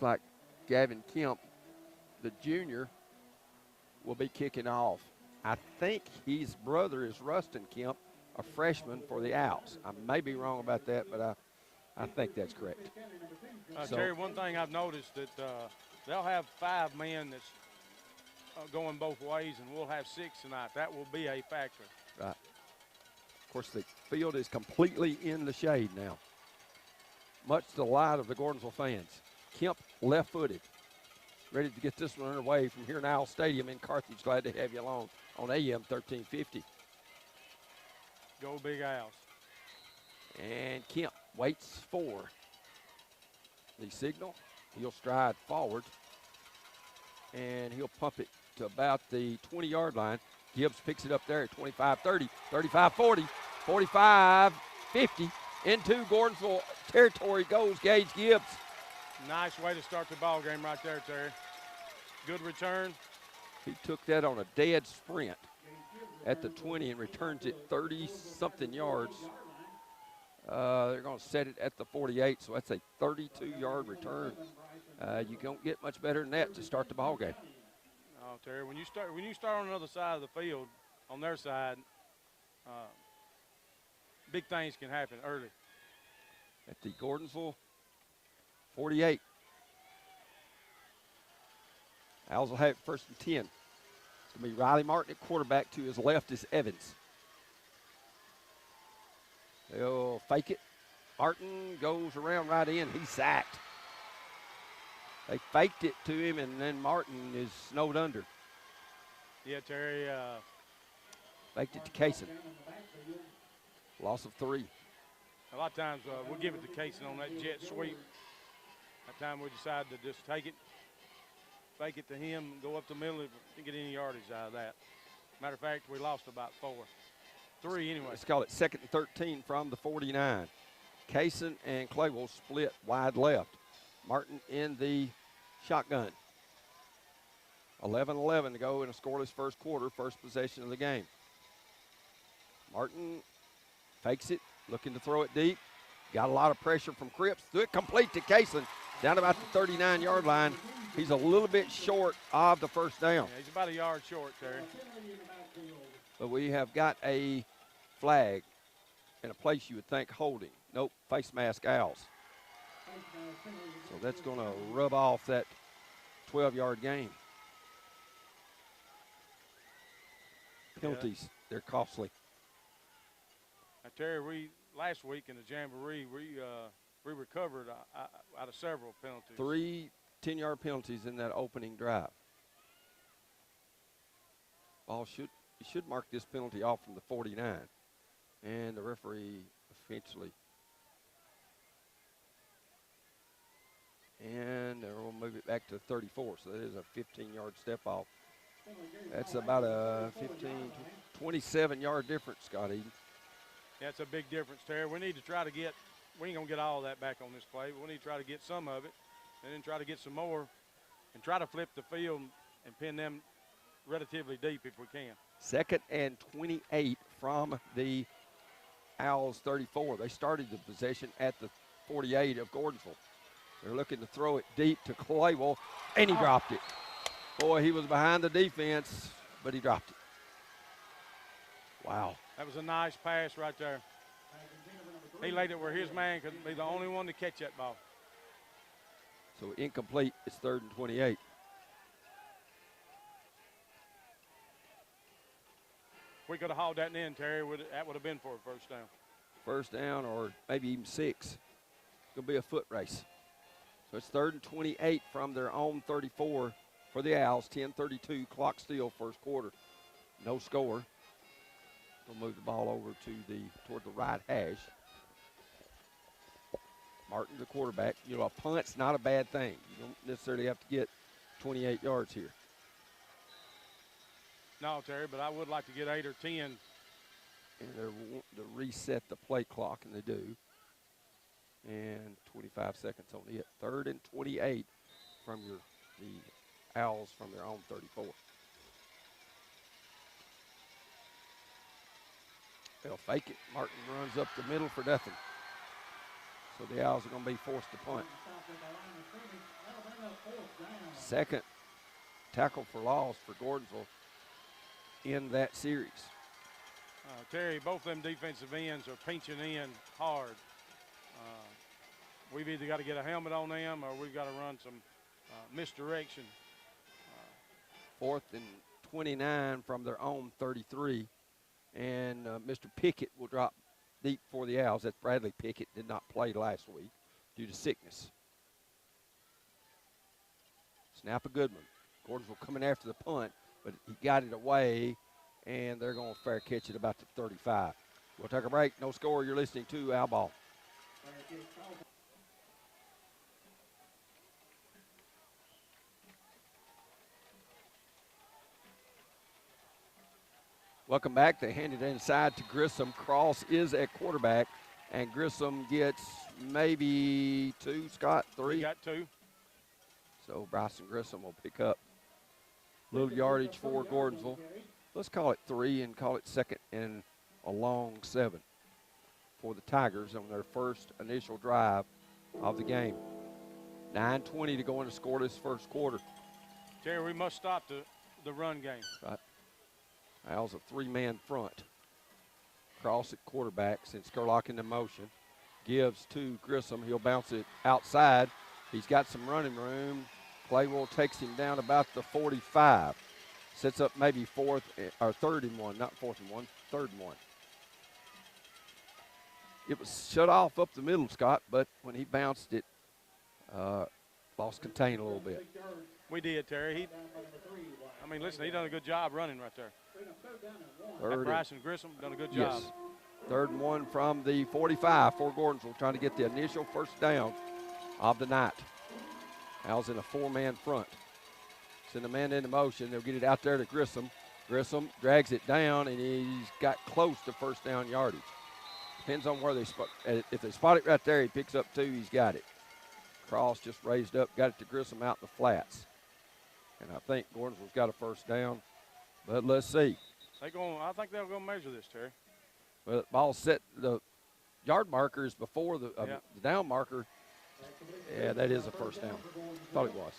like Gavin Kemp, the junior, will be kicking off. I think his brother is Rustin Kemp, a freshman for the Owls. I may be wrong about that, but I think that's correct. Terry, one thing I've noticed that they'll have 5 men that's going both ways, and we'll have 6 tonight. That will be a factor. Right. Of course, the field is completely in the shade now, much to the delight of the Gordonsville fans. Kemp left-footed, ready to get this one underway from here in Owl Stadium in Carthage. Glad to have you along on AM 1350. Go Big Owls. And Kemp waits for the signal. He'll stride forward, and he'll pump it to about the 20-yard line. Gibbs picks it up there at 25-30, 35-40, 45-50. Into Gordonsville territory goes Gage Gibbs. Nice way to start the ball game right there, Terry. Good return. He took that on a dead sprint at the 20 and returns it 30-something yards. They're going to set it at the 48, so that's a 32-yard return. You don't get much better than that to start the ball game. Oh, Terry, when you start on the other side of the field, on their side, big things can happen early. At the Gordonsville 48. Owls will have it first and 10. It's going to be Riley Martin at quarterback. To his left is Evans. They'll fake it. Martin goes around right in. He's sacked. They faked it to him, and then Martin is snowed under. Yeah, Terry. Faked it to Kaysen. Loss of 3. A lot of times we'll give it to Kaysen on that jet sweep. That time we decide to just take it, fake it to him, and go up the middle. Didn't get any yardage out of that. Matter of fact, we lost about 3 anyway. Let's call it 2nd and 13 from the 49. Kaysen and Clay will split wide left. Martin in the shotgun. 11-11 to go in a scoreless first quarter, first possession of the game. Martin fakes it, looking to throw it deep. Got a lot of pressure from Cripps. Threw it complete to Kaysen, down about the 39-yard line. He's a little bit short of the first down. Yeah, he's about a yard short, Terry. But we have got a flag in a place you would think holding. Nope, face mask Owls. So that's going to rub off that 12-yard gain. Penalties, they're costly. Now, Terry, last week in the Jamboree, we recovered out of several penalties. 3 10-yard penalties in that opening drive. Ball should mark this penalty off from the 49. And the referee eventually. And we'll move it back to 34. So that is a 15-yard step off. That's about a 27-yard difference, Scott Eden. That's a big difference, Terry. We need to try to get, we ain't going to get all that back on this play, but we need to try to get some of it and then try to get some more and try to flip the field and pin them relatively deep if we can. 2nd and 28 from the Owls 34. They started the possession at the 48 of Gordonsville. They're looking to throw it deep to Claywell, and he dropped it. Boy, he was behind the defense, but he dropped it. Wow. That was a nice pass right there. He laid it where his man could be the only one to catch that ball. So incomplete. It's 3rd and 28. We could have hauled that in, Terry. That would have been for a first down. First down or maybe even 6. It's going to be a foot race. So it's 3rd and 28 from their own 34 for the Owls. 10:32, clock still, first quarter. No score. We'll move the ball over toward the right hash. Martin, the quarterback. You know, a punt's not a bad thing. You don't necessarily have to get 28 yards here. No, Terry, but I would like to get 8 or 10. And they're wanting to reset the play clock, and they do. And 25 seconds on it. 3rd and 28 from the Owls from their own 34. They'll fake it. Martin runs up the middle for nothing. So the Owls are going to be forced to punt. Second tackle for loss for Gordonsville in that series. Terry, both them defensive ends are pinching in hard. We've either got to get a helmet on them or we've got to run some misdirection. 4th and 29 from their own 33. And Mr. Pickett will drop deep for the Owls. That's Bradley Pickett, did not play last week due to sickness. Snap a good one. Gordonsville coming after the punt, but he got it away, and they're going to fair catch it about the 35. We'll take a break. No score. You're listening to Owl Ball. Welcome back. They hand it inside to Grissom. Cross is at quarterback, and Grissom gets maybe 2, Scott, 3? He got 2. So Bryson Grissom will pick up a little yardage for Gordonsville. Let's call it 3 and call it second and a long 7 for the Tigers on their first initial drive of the game. 9:20 to go in the scoreless first quarter. Terry, we must stop the run game. Right. Owls a 3-man front. Cross at quarterback, since Skurlock in the motion. Gives to Grissom. He'll bounce it outside. He's got some running room. Claywell takes him down about the 45. Sets up maybe 4th or 3rd and 1, not 4th and 1, 3rd and 1. It was shut off up the middle, Scott, but when he bounced it, lost contain a little bit. We did, Terry. Listen, he done a good job running right there. Bryson Grissom done a good job. Yes. 3rd and 1 from the 45 for Gordonsville, trying to get the initial first down of the night. Owls in a 4-man front. Send a man into motion. They'll get it out there to Grissom. Grissom drags it down, and he's got close to first down yardage. Depends on where they spot. If they spot it right there, he picks up 2. He's got it. Cross just raised up, got it to Grissom out in the flats. And I think Gordonsville's got a first down. But let's see. I think they're going to measure this, Terry. Well, the ball set. The yard marker is before the down marker. Yeah, that is a first down. Thought it was.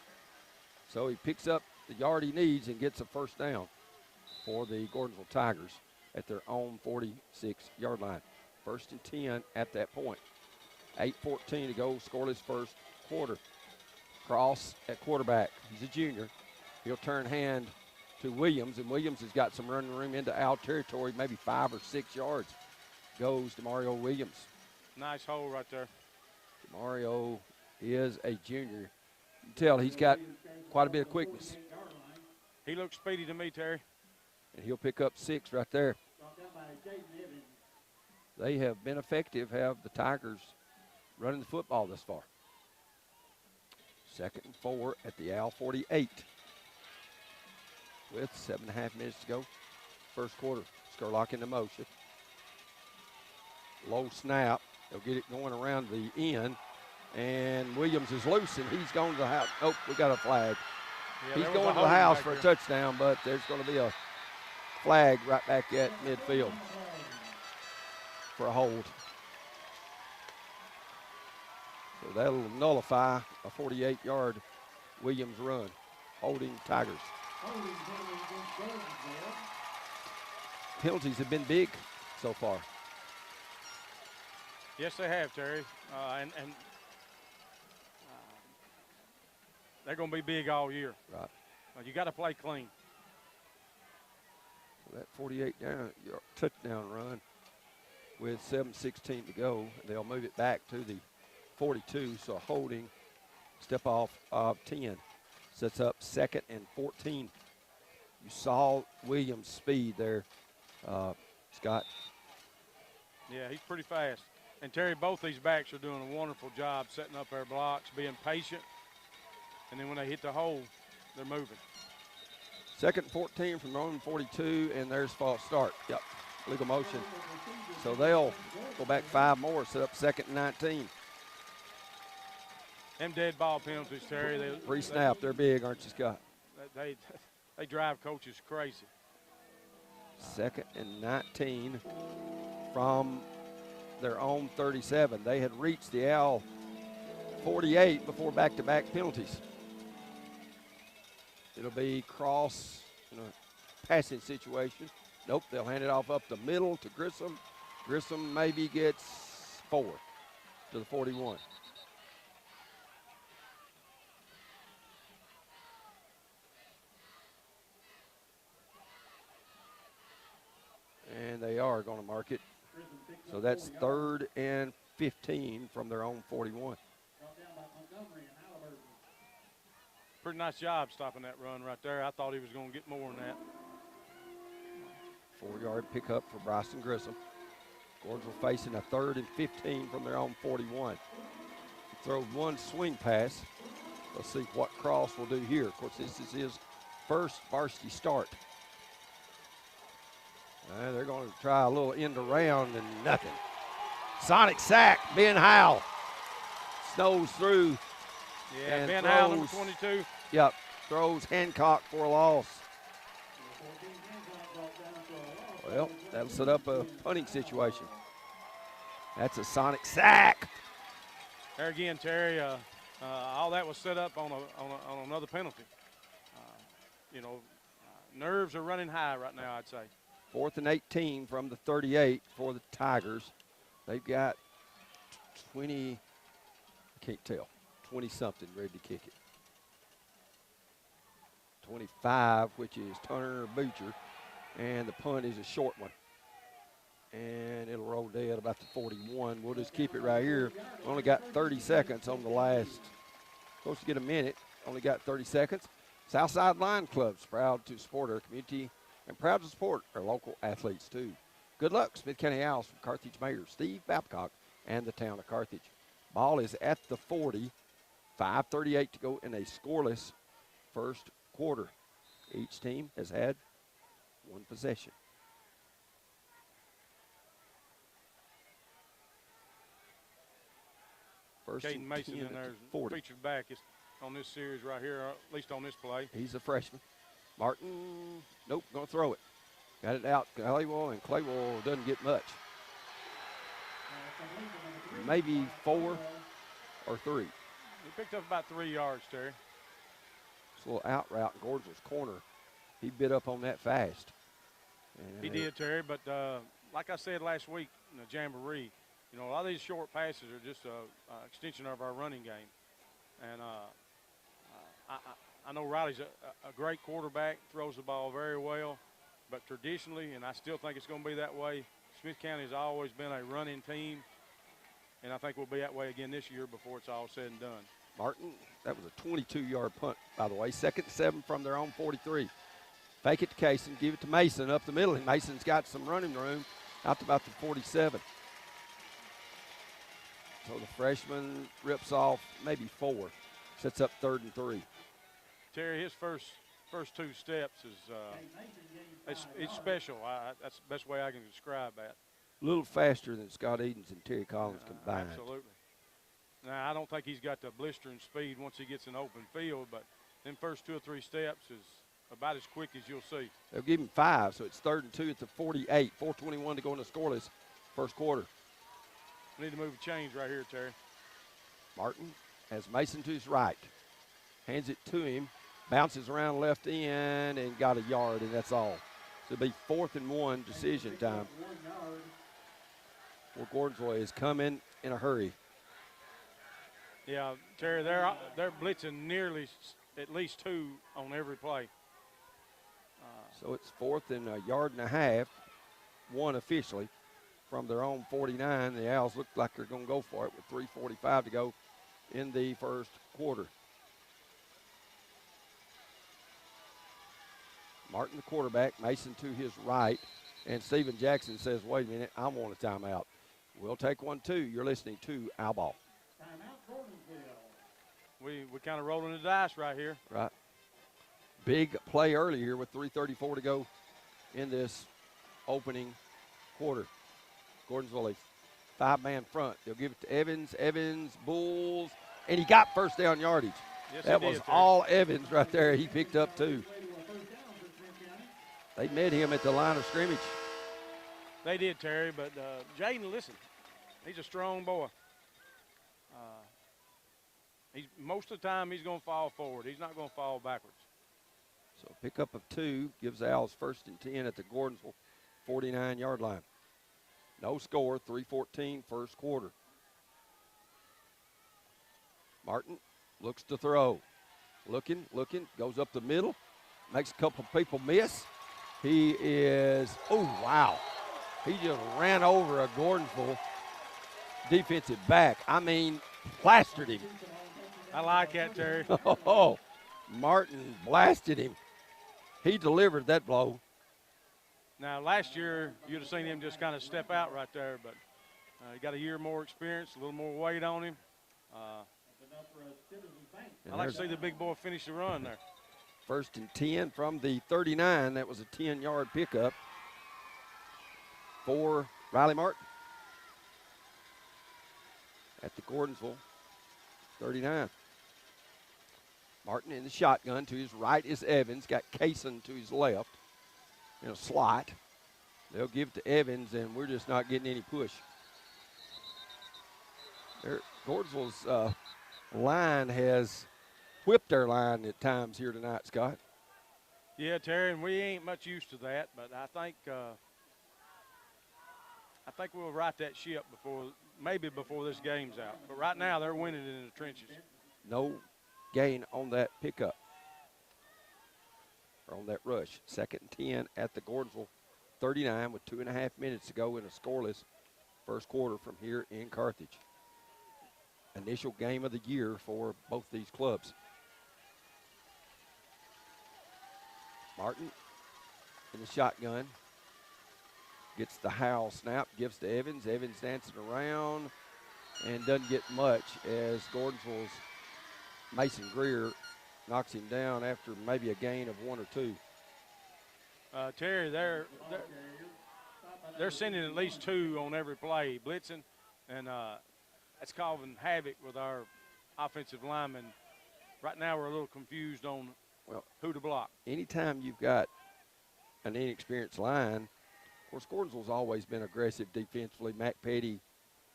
So he picks up the yard he needs and gets a first down for the Gordonsville Tigers at their own 46-yard line. 1st and 10 at that point. 8:14 to go, scoreless first quarter. Cross at quarterback. He's a junior. He'll turn hand to Williams, and Williams has got some running room into Owl territory, maybe 5 or 6 yards. Goes to Mario Williams. Nice hole right there. Mario is a junior. You can tell he's got quite a bit of quickness. He looks speedy to me, Terry. And he'll pick up 6 right there. They have been effective, have the Tigers running the football this far. 2nd and 4 at the Owl 48. With 7.5 minutes to go. First quarter. Skurlock in the motion. Low snap. They'll get it going around the end. And Williams is loose, and he's going to the house. Oh, we got a flag. Yeah, he's going to the house for a touchdown, but there's going to be a flag right back at midfield for a hold. So that'll nullify a 48-yard Williams run. Holding Tigers. Penalties have been big so far. Yes, they have, Terry. And they're going to be big all year. Right. You got to play clean. So that 48-yard touchdown run with 7:16 to go. They'll move it back to the 42, so holding step off of 10. Sets up 2nd and 14. You saw Williams' speed there, Scott. Yeah, he's pretty fast. And, Terry, both these backs are doing a wonderful job setting up their blocks, being patient. And then when they hit the hole, they're moving. 2nd and 14 from their own 42, and there's false start. Yep, legal motion. So they'll go back 5 more, set up 2nd and 19. Them dead ball penalties, Terry. Pre-snap, they're big, aren't you, Scott? They drive coaches crazy. 2nd and 19 from their own 37. They had reached the Owl 48 before back-to-back penalties. It'll be cross, passing situation. Nope, they'll hand it off up the middle to Grissom. Grissom maybe gets 4 to the 41. And they are going to mark it. So that's 3rd and 15 from their own 41. Pretty nice job stopping that run right there. I thought he was going to get more than that. 4-yard pickup for Bryson Grissom. Gordonsville facing a 3rd and 15 from their own 41. He throws one swing pass. Let's see what Cross will do here. Of course, this is his first varsity start. They're going to try a little end around and nothing. Sonic sack, Ben Howell. Snows through. Yeah, and Ben throws, Howell, number 22. Yep, throws Hancock for a loss. Well, that'll set up a punting situation. That's a Sonic sack. There again, Terry, all that was set up on another penalty. Nerves are running high right now, I'd say. 4th and 18 from the 38 for the Tigers. They've got 20, I can't tell, 20-something ready to kick it. 25, which is Turner Butcher, and the punt is a short one. And it'll roll dead about the 41. We'll just keep it right here. Only got 30 seconds on the last. Supposed to get a minute. Only got 30 seconds. Southside Lion Club's proud to support our community and proud to support our local athletes, too. Good luck, Smith County Owls from Carthage Mayor Steve Babcock and the town of Carthage. Ball is at the 40. 5:38 to go in a scoreless first quarter. Each team has had one possession. First Caden Mason in there is featured back on this series right here, or at least on this play. He's a freshman. Martin, nope, going to throw it. Got it out, Claywell, and Claywell doesn't get much. Maybe 4 or 3. He picked up about 3 yards, Terry. It's a little out route in Gordonsville's corner. He bit up on that fast. And he did, Terry, but like I said last week in the Jamboree, a lot of these short passes are just an extension of our running game. And I know Riley's a great quarterback, throws the ball very well, but traditionally, and I still think it's going to be that way, Smith County has always been a running team, and I think we'll be that way again this year before it's all said and done. Martin, that was a 22-yard punt, by the way. 2nd and 7 from their own 43. Fake it to Kaysen, give it to Mason up the middle, and Mason's got some running room out to about the 47. So the freshman rips off maybe 4, sets up 3rd and 3. Terry, his first 2 steps is it's special. That's the best way I can describe that. A little faster than Scott Edens and Terry Collins combined. Absolutely. Now, I don't think he's got the blistering speed once he gets in open field, but them first 2 or 3 steps is about as quick as you'll see. They'll give him 5, so it's 3rd and 2 at the 48. 4:21 to go in the scoreless first quarter. We need to move a change right here, Terry. Martin has Mason to his right. Hands it to him. Bounces around left end and got a yard, and that's all. So it'll be 4th and 1 decision time. Well, Gordonsville is coming in a hurry. Yeah, Terry, they're blitzing nearly at least 2 on every play. So it's 4th and a yard and a half, 1 officially, from their own 49. The Owls look like they're going to go for it with 3:45 to go in the first quarter. Martin, the quarterback, Mason to his right, and Steven Jackson says, wait a minute, I want a timeout. We'll take one, too. You're listening to Owl Ball. We kind of rolling the dice right here. Right. Big play early here with 3:34 to go in this opening quarter. Gordonsville, a 5-man front. They'll give it to Evans. Evans, Bulls, and he got first down yardage. Yes, that was all Evans right there. He picked up 2. They met him at the line of scrimmage. They did, Terry, but Jaden, listen, He's a strong boy. Most of the time he's going to fall forward. He's not going to fall backwards. So a pickup of 2 gives Owls 1st and 10 at the Gordonsville 49-yard line. No score, 3:14 first quarter. Martin looks to throw. Looking, goes up the middle, makes a couple of people miss. He is, oh, wow. He just ran over a Gordonsville defensive back. I mean, plastered him. I like that, Terry. Oh, Martin blasted him. He delivered that blow. Now, last year, you'd have seen him just kind of step out right there, but he got a year more experience, a little more weight on him. I like to see the big boy finish the run there. 1st and 10 from the 39. That was a 10-yard pickup for Riley Martin at the Gordonsville 39. Martin in the shotgun. To his right is Evans. Got Kaysen to his left in a slot. They'll give it to Evans, and we're just not getting any push. Gordonsville's line has whipped their line at times here tonight, Scott. Yeah, Terry, and we ain't much used to that, but I think we'll right that ship maybe before this game's out. But right now they're winning in the trenches. No gain on that pickup or on that rush. 2nd and 10 at the Gordonsville 39 with 2.5 minutes to go in a scoreless first quarter from here in Carthage. Initial game of the year for both these clubs. Martin in the shotgun. Gets the Howell snap, gives to Evans. Evans dancing around and doesn't get much as Gordonsville's Mason Greer knocks him down after maybe a gain of 1 or 2. Terry, they're sending at least 2 on every play, blitzing, and that's causing havoc with our offensive linemen. Right now we're a little confused on who to block. Anytime you've got an inexperienced line, of course, Gordonsville's always been aggressive defensively. Matt Petty,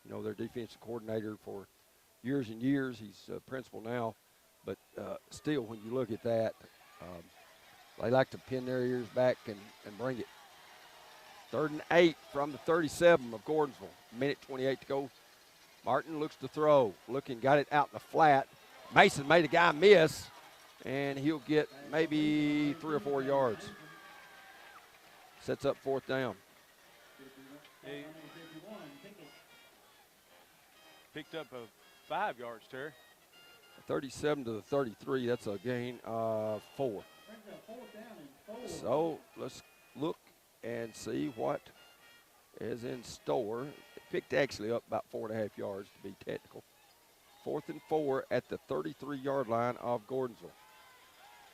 their defensive coordinator for years and years. He's principal now. But still, when you look at that, they like to pin their ears back and bring it. 3rd and 8 from the 37 of Gordonsville. 1:28 to go. Martin looks to throw. Got it out in the flat. Mason made a guy miss, and he'll get maybe 3 or 4 yards. Sets up 4th down. He picked up 5 yards, Terry. 37 to the 33, that's a gain of 4. So let's look and see what is in store. It picked actually up about 4.5 yards to be technical. 4th and 4 at the 33-yard line of Gordonsville.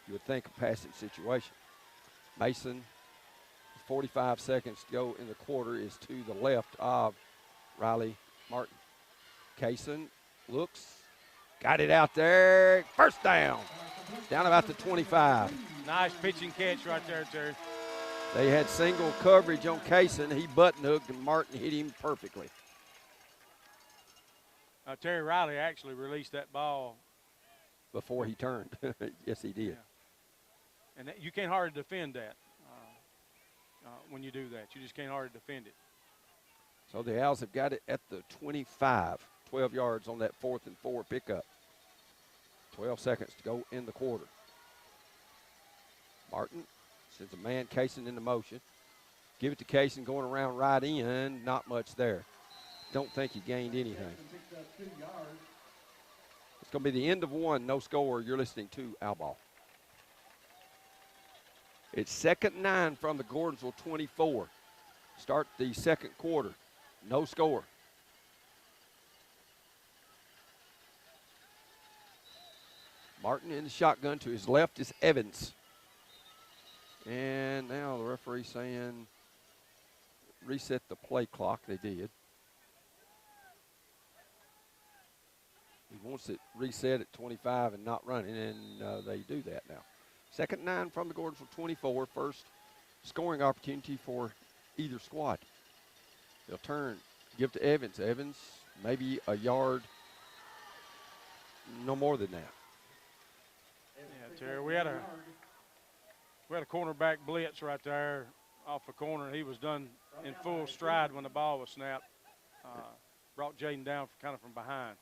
You would think a passing situation. Mason, 45 seconds to go in the quarter, is to the left of Riley Martin. Kaysen looks, got it out there, 1st down. Down about the 25. Nice pitch and catch right there, Terry. They had single coverage on Kaysen. He button hooked, and Martin hit him perfectly. Terry Riley actually released that ball before he turned. Yes, he did. Yeah. And you can't hardly defend that when you do that. You just can't hardly defend it. So the Owls have got it at the 25, 12 yards on that 4th and 4 pickup. 12 seconds to go in the quarter. Martin sends a man Kaysen into motion. Give it to Kaysen going around right in. Not much there. Don't think he gained anything. It's going to be the end of 1, no score. You're listening to Owl Ball. It's 2nd and 9 from the Gordonsville 24. Start the second quarter. No score. Martin in the shotgun. To his left is Evans. And now the referee saying reset the play clock. They did. He wants it reset at 25 and not running, and they do that now. 2nd and 9 from the Gordonsville 24. First scoring opportunity for either squad. They'll turn Give to Evans. Evans, maybe a yard, no more than that. Yeah, Terry, we had a cornerback blitz right there off the corner. He was done in full stride when the ball was snapped. Brought Jaden down kind of from behind.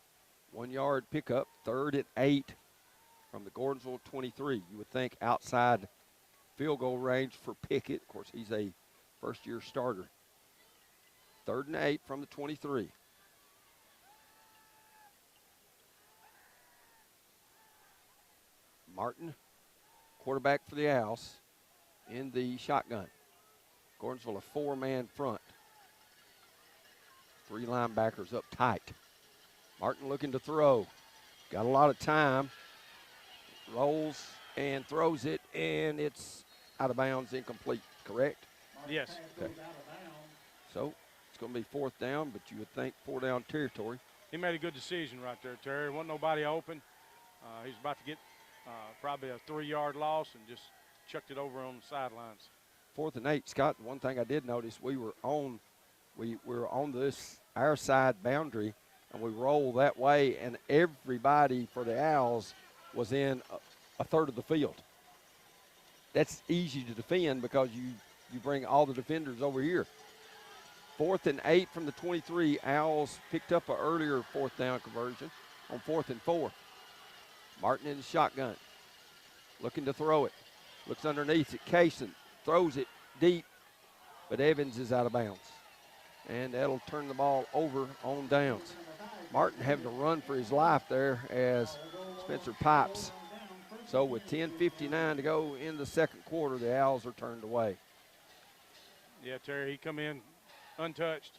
1 yard pickup, 3rd and 8 from the Gordonsville 23. You would think outside field goal range for Pickett. Of course, he's a first-year starter. 3rd and 8 from the 23. Martin, quarterback for the Owls, in the shotgun. Gordonsville a 4-man front. 3 linebackers up tight. Martin looking to throw. Got a lot of time. Rolls and throws it, and it's out of bounds, incomplete, correct? Yes. Okay. So it's going to be 4th down, but you would think 4-down territory. He made a good decision right there, Terry. Wasn't nobody open. He's about to get probably a 3-yard loss and just chucked it over on the sidelines. 4th and 8, Scott. One thing I did notice, we were on this our side boundary, and we rolled that way, and everybody for the Owls was in a third of the field. That's easy to defend because you bring all the defenders over here. 4th and 8 from the 23. Owls picked up an earlier 4th down conversion on 4th and 4. Martin in the shotgun, looking to throw it. Looks underneath at Kaysen, throws it deep, but Evans is out of bounds. And that'll turn the ball over on downs. Martin having to run for his life there as Spencer pipes. So with 10:59 to go in the second quarter, the Owls are turned away. Yeah, Terry, he come in untouched.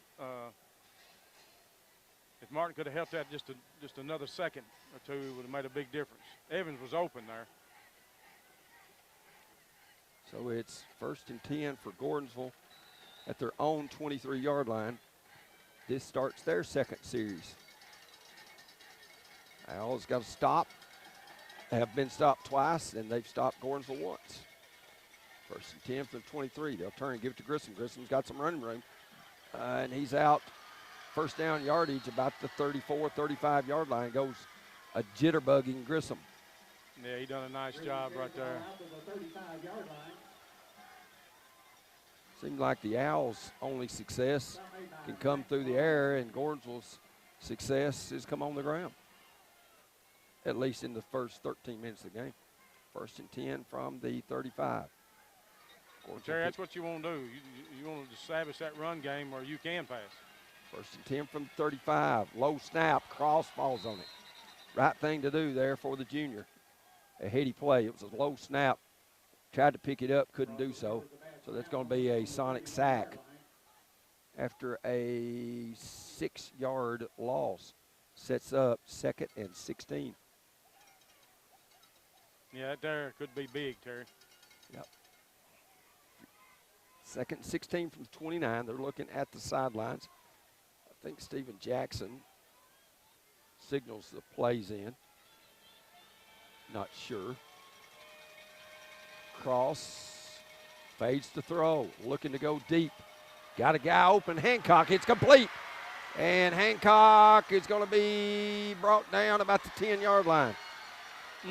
If Martin could have helped that just another second or two, it would have made a big difference. Evans was open there. So it's 1st and 10 for Gordonsville at their own 23-yard line. This starts their second series. Owls got to stop. They have been stopped twice, and they've stopped Gordonsville once. 1st and 10 from 23. They'll turn and give it to Grissom. Grissom's got some running room, and he's out. 1st down yardage about the 34, 35-yard line. Goes a jitterbugging Grissom. Yeah, he done a nice job right there. Seems like the Owls' only success can come through the air, and Gordonsville's success has come on the ground, at least in the first 13 minutes of the game. 1st and 10 from the 35. Terry, that's what you want to do. You want to establish that run game where you can pass. 1st and 10 from 35. Low snap, cross falls on it. Right thing to do there for the junior. A heady play. It was a low snap. Tried to pick it up, couldn't do so. So that's going to be a sonic sack after a 6-yard loss. Sets up 2nd and 16. Yeah, that there could be big, Terry. Yep. 2nd and 16 from 29. They're looking at the sidelines. I think Steven Jackson signals the plays in. Not sure. Cross, fades to throw, looking to go deep. Got a guy open, Hancock, it's complete. And Hancock is going to be brought down about the 10-yard line.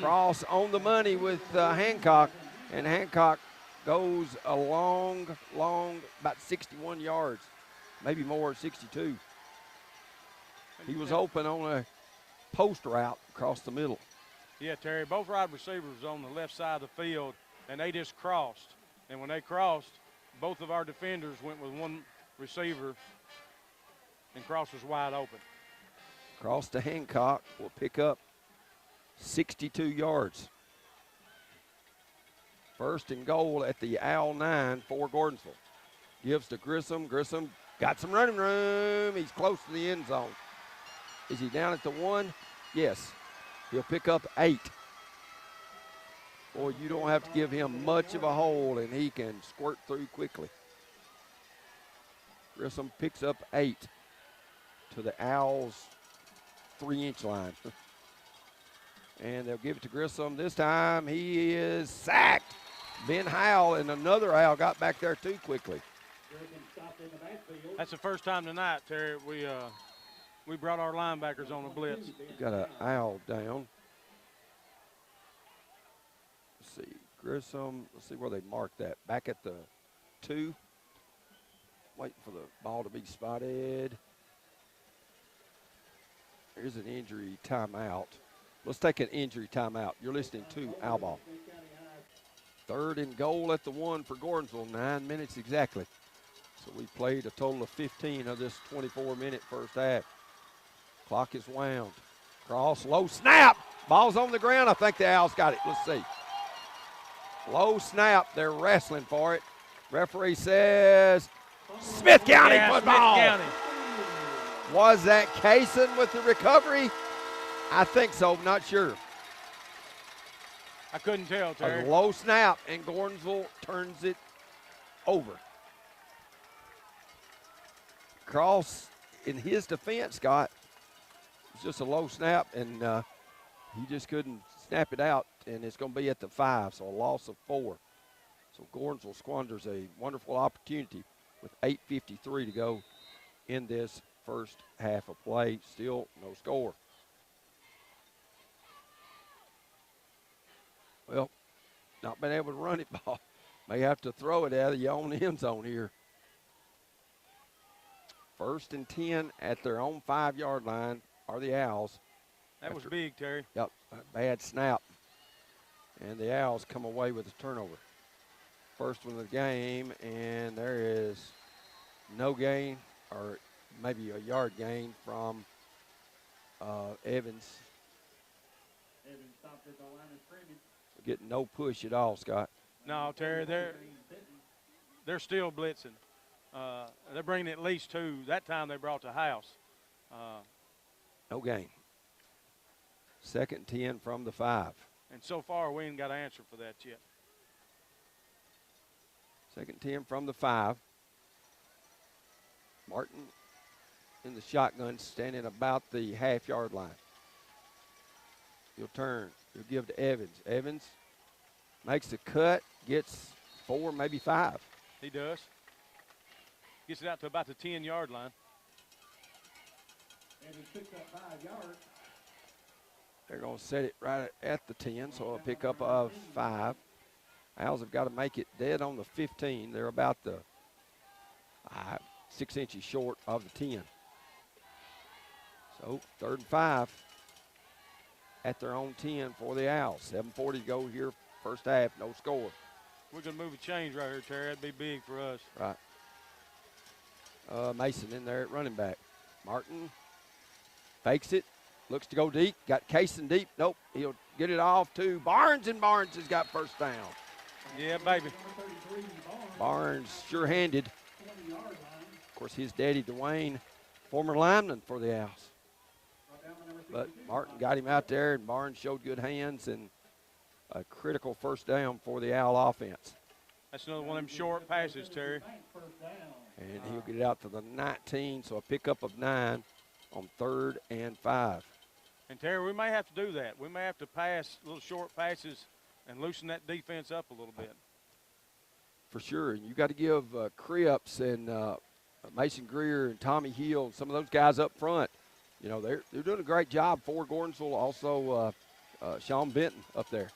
Cross on the money with Hancock, and Hancock goes a long, about 61 yards, maybe more, 62. He was open on a post route across the middle. Yeah, Terry, both wide receivers on the left side of the field, and they just crossed. And when they crossed, both of our defenders went with one receiver, and Cross was wide open. Cross to Hancock will pick up 62 yards. 1st and goal at the Owl 9 for Gordonsville. Gives to Grissom. Grissom got some running room. He's close to the end zone. Is he down at the 1? Yes. He'll pick up 8. Boy, you don't have to give him much of a hole, and he can squirt through quickly. Grissom picks up 8 to the Owls' 3-inch line. And they'll give it to Grissom. This time he is sacked. Ben Howell and another Owl got back there too quickly. That's the first time tonight, Terry. We brought our linebackers on a blitz. Got an owl down. Let's see, Grissom. Let's see where they marked that. Back at the 2. Waiting for the ball to be spotted. Here's an injury timeout. Let's take an injury timeout. You're listening to Owl Ball. 3rd and goal at the 1 for Gordonsville. 9 minutes exactly. So we played a total of 15 of this 24-minute first half. Clock is wound. Cross, low snap. Ball's on the ground. I think the Owls got it. Let's see. Low snap. They're wrestling for it. Referee says Smith County football. Smith County. Was that Kaysen with the recovery? I think so. Not sure. I couldn't tell, Terry. A low snap, and Gordonsville turns it over. Cross, in his defense, Scott, it's just a low snap, and he just couldn't snap it out, and it's going to be at the 5, so a loss of 4. So Gordonsville squanders a wonderful opportunity with 8:53 to go in this first half of play. Still no score. Well, not been able to run it ball. May have to throw it out of your own end zone here. 1st and 10 at their own 5-yard line are the Owls. That was big, Terry. Yep, a bad snap. And the Owls come away with a turnover. First one of the game, and there is no gain, or maybe a yard gain from Evans. Evans stopped at the line of scrimmage. Getting no push at all, Scott. No, Terry, they're still blitzing. They're bringing at least 2. That time they brought the house. No gain. 2nd and 10 from the 5. And so far, we ain't got an answer for that yet. 2nd and 10 from the 5. Martin in the shotgun, standing about the half-yard line. He'll turn. He'll give to Evans. Evans makes the cut, gets 4, maybe 5. He does. Gets it out to about the 10-yard line. Evans picks up 5 yards. They're going to set it right at the 10, so a pickup of 5. Owls have got to make it dead on the 15. They're about the 6 inches short of the 10. So 3rd and 5 at their own 10 for the Owls. 7:40 to go here, first half, no score. We're going to move a change right here, Terry. That'd be big for us. Right. Mason in there at running back. Martin fakes it, looks to go deep, got Kaysen deep. Nope, he'll get it off to Barnes, and Barnes has got first down. Yeah, baby. Barnes sure-handed. Of course, his daddy, Dwayne, former lineman for the Owls. But Martin got him out there, and Barnes showed good hands, and a critical first down for the Owl offense. That's another one of them short passes, Terry. And he'll get it out to the 19, so a pickup of 9 on 3rd and 5. And, Terry, we may have to do that. We may have to pass little short passes and loosen that defense up a little bit. For sure, and you got to give Cripps and Mason Greer and Tommy Hill and some of those guys up front. You know, they're doing a great job for Gordonsville. Also, Sean Benton up there.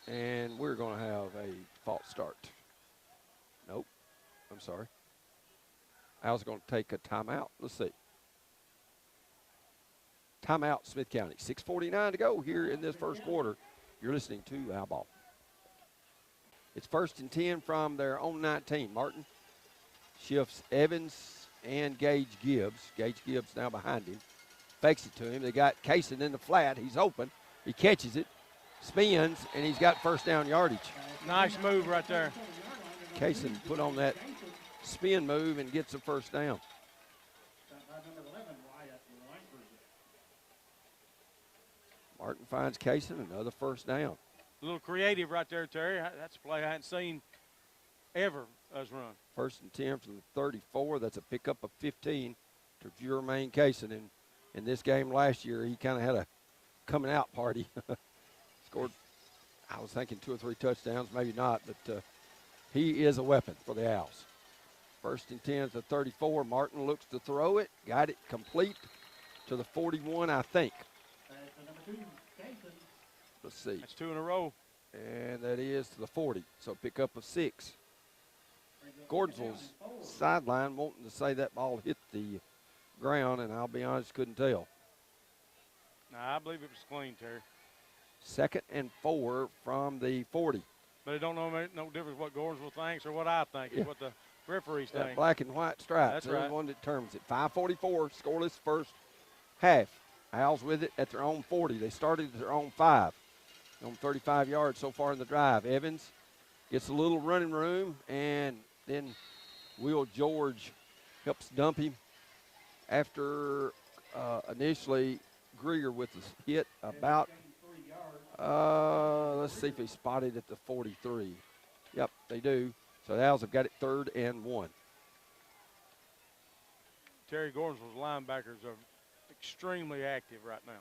And we're going to have a false start. Nope, I'm sorry. Owls going to take a timeout. Let's see. Timeout, Smith County. 6:49 to go here in this first quarter. You're listening to Owl Ball. It's 1st and 10 from their own 19. Martin shifts Evans and Gage Gibbs. Gage Gibbs now behind him. Fakes it to him. They got Kaysen in the flat. He's open. He catches it, spins, and he's got first down yardage. Nice move right there. Kaysen put on that spin move and gets the first down. Martin finds Kaysen, another first down. A little creative right there, Terry. That's a play I hadn't seen ever us run. 1st and 10 from the 34. That's a pickup of 15 to Jermaine Kaysen. And in this game last year, he kind of had a coming out party. Scored, I was thinking 2 or 3 touchdowns, maybe not, but He is a weapon for the Owls. 1st and 10 at the 34. Martin looks to throw it. Got it complete to the 41, I think. Number 2, Jason. Let's see. That's 2 in a row. And that is to the 40. So pickup of 6. Gordonsville's sideline wanting to say that ball hit the ground, and I'll be honest, couldn't tell. Nah, I believe it was clean, Terry. 2nd and 4 from the 40. But it don't make no difference what Gordonsville thinks or what I think. It's what the referees That think. black and white stripe. That's They're right. the one that determines it. 5:44, scoreless first half. Owls with it at their own 40. They started at their own 5. On 35 yards so far in the drive. Evans gets a little running room, and then Will George helps dump him after initially Greer with the hit about, let's see if he spotted at the 43. Yep, they do. So the Owls have got it 3rd and 1. Terry, Gordonsville's linebackers are extremely active right now.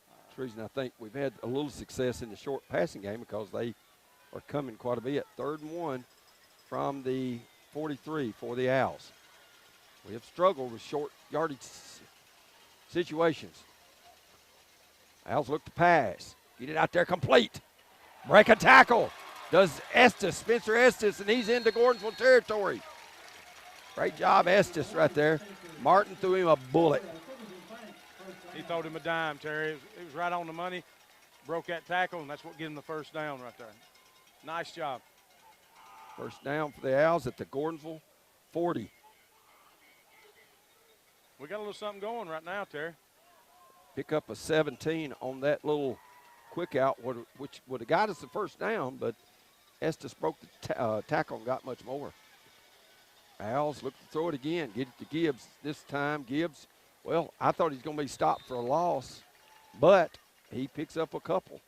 That's the reason I think we've had a little success in the short passing game, because they are coming quite a bit. 3rd and 1 from the 43 for the Owls. We have struggled with short yardage situations. Owls look to pass. Get it out there complete. Break a tackle. Does Estes, Spencer Estes, and he's into Gordonsville territory. Great job, Estes, right there. Martin threw him a bullet. He throwed him a dime, Terry. It was right on the money. Broke that tackle, and that's what gave him the first down right there. Nice job. First down for the Owls at the Gordonsville 40. We got a little something going right now, Terry. Pick up a 17 on that little quick out, which would have got us the first down, but Estes broke the tackle and got much more. Owls look to throw it again, get it to Gibbs. This time, Gibbs, well, I thought he's going to be stopped for a loss, but he picks up a couple.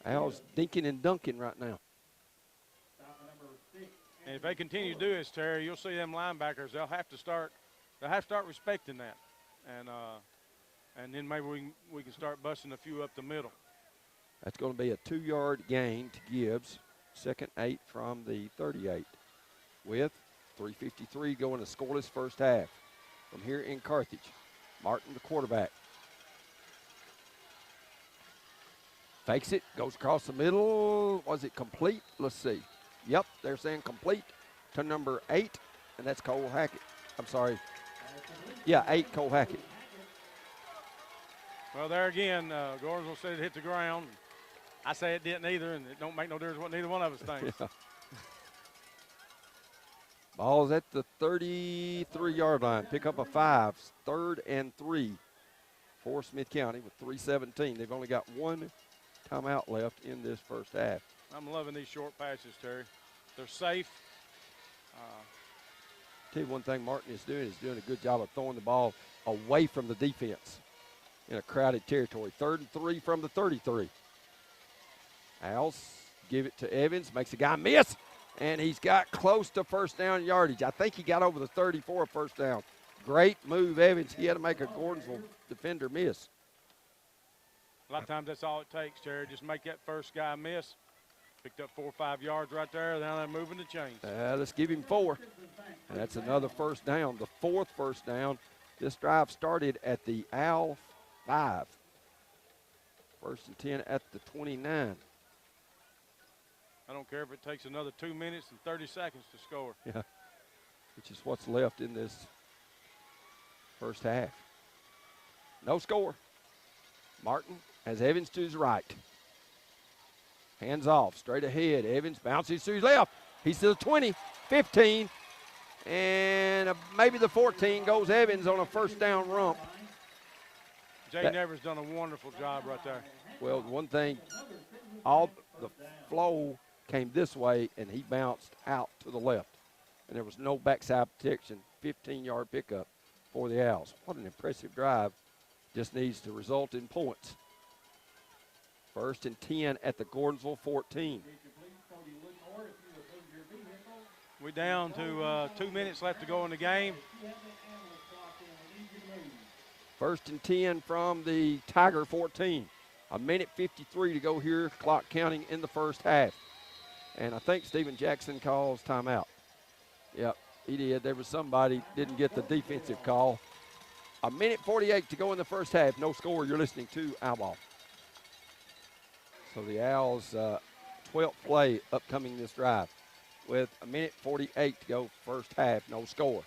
Owls dinking and dunking right now. And if they continue to do this, Terry, you'll see them linebackers. They'll have to start respecting that, and then maybe we can start busting a few up the middle. That's going to be a 2-yard gain to Gibbs. 2nd 8 from the 38. With 3:53 going to scoreless first half. From here in Carthage, Martin, the quarterback. Fakes it, goes across the middle. Was it complete? Let's see. Yep, they're saying complete to number 8, and that's Cole Hackett. I'm sorry. Yeah, 8, Cole Hackett. Well, there again, Gordonsville said it hit the ground. I say it didn't either, and it don't make no difference what neither one of us thinks. Yeah. Ball is at the 33-yard line. Pick up a 5. 3rd and 3 for Smith County with 3:17. They've only got 1 timeout left in this first half. I'm loving these short passes, Terry. They're safe. Tell you one thing Martin is doing a good job of throwing the ball away from the defense in a crowded territory. 3rd and 3 from the 33. Owls give it to Evans, makes a guy miss, and he's got close to first down yardage. I think he got over the 34 first down. Great move, Evans. He had to make a Gordonsville defender miss. A lot of times that's all it takes, Terry. Just make that first guy miss. Picked up 4 or 5 yards right there. Now they're moving the chains. Let's give him 4. And that's another first down, the 4th first down. This drive started at the Owl 5. 1st and 10 at the 29. I don't care if it takes another 2 minutes and 30 seconds to score. Yeah, which is what's left in this first half. No score. Martin has Evans to his right. Hands off, straight ahead. Evans bounces to his left. He's to the 20, 15, and maybe the 14 goes Evans on a first down rump. Jay Nevers done a wonderful job right there. Well, one thing, all the flow came this way, and he bounced out to the left. And there was no backside protection, 15-yard pickup for the Owls. What an impressive drive. Just needs to result in points. 1st and 10 at the Gordonsville 14. We're down to 2 minutes left to go in the game. 1st and 10 from the Tiger 14. 1:53 to go here, clock counting in the first half. And I think Steven Jackson calls timeout. Yep, he did. There was somebody didn't get the defensive call. 1:48 to go in the first half. No score. You're listening to Owl Ball. So the Owls' 12th play upcoming this drive with 1:48 to go first half. No score.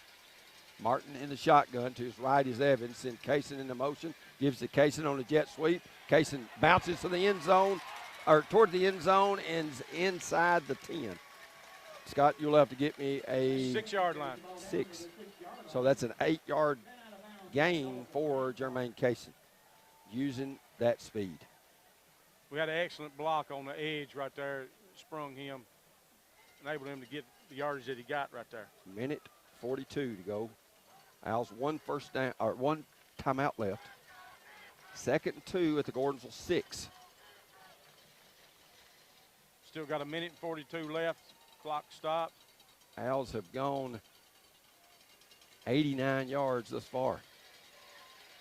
Martin in the shotgun. To his right is Evans. Send Kaysen into motion. Gives to Kaysen on the jet sweep. Kaysen bounces to the end zone, or toward the end zone, and inside the 10. Scott, you'll have to get me a 6-yard line. 6. So that's an 8-yard gain for Jermaine Kaysen using that speed. We had an excellent block on the edge right there. Sprung him, enabled him to get the yardage that he got right there. 1:42 to go. Owls one timeout left. 2nd and 2 at the Gordonsville 6. Still got 1:42 left. Clock stopped. Owls have gone 89 yards thus far.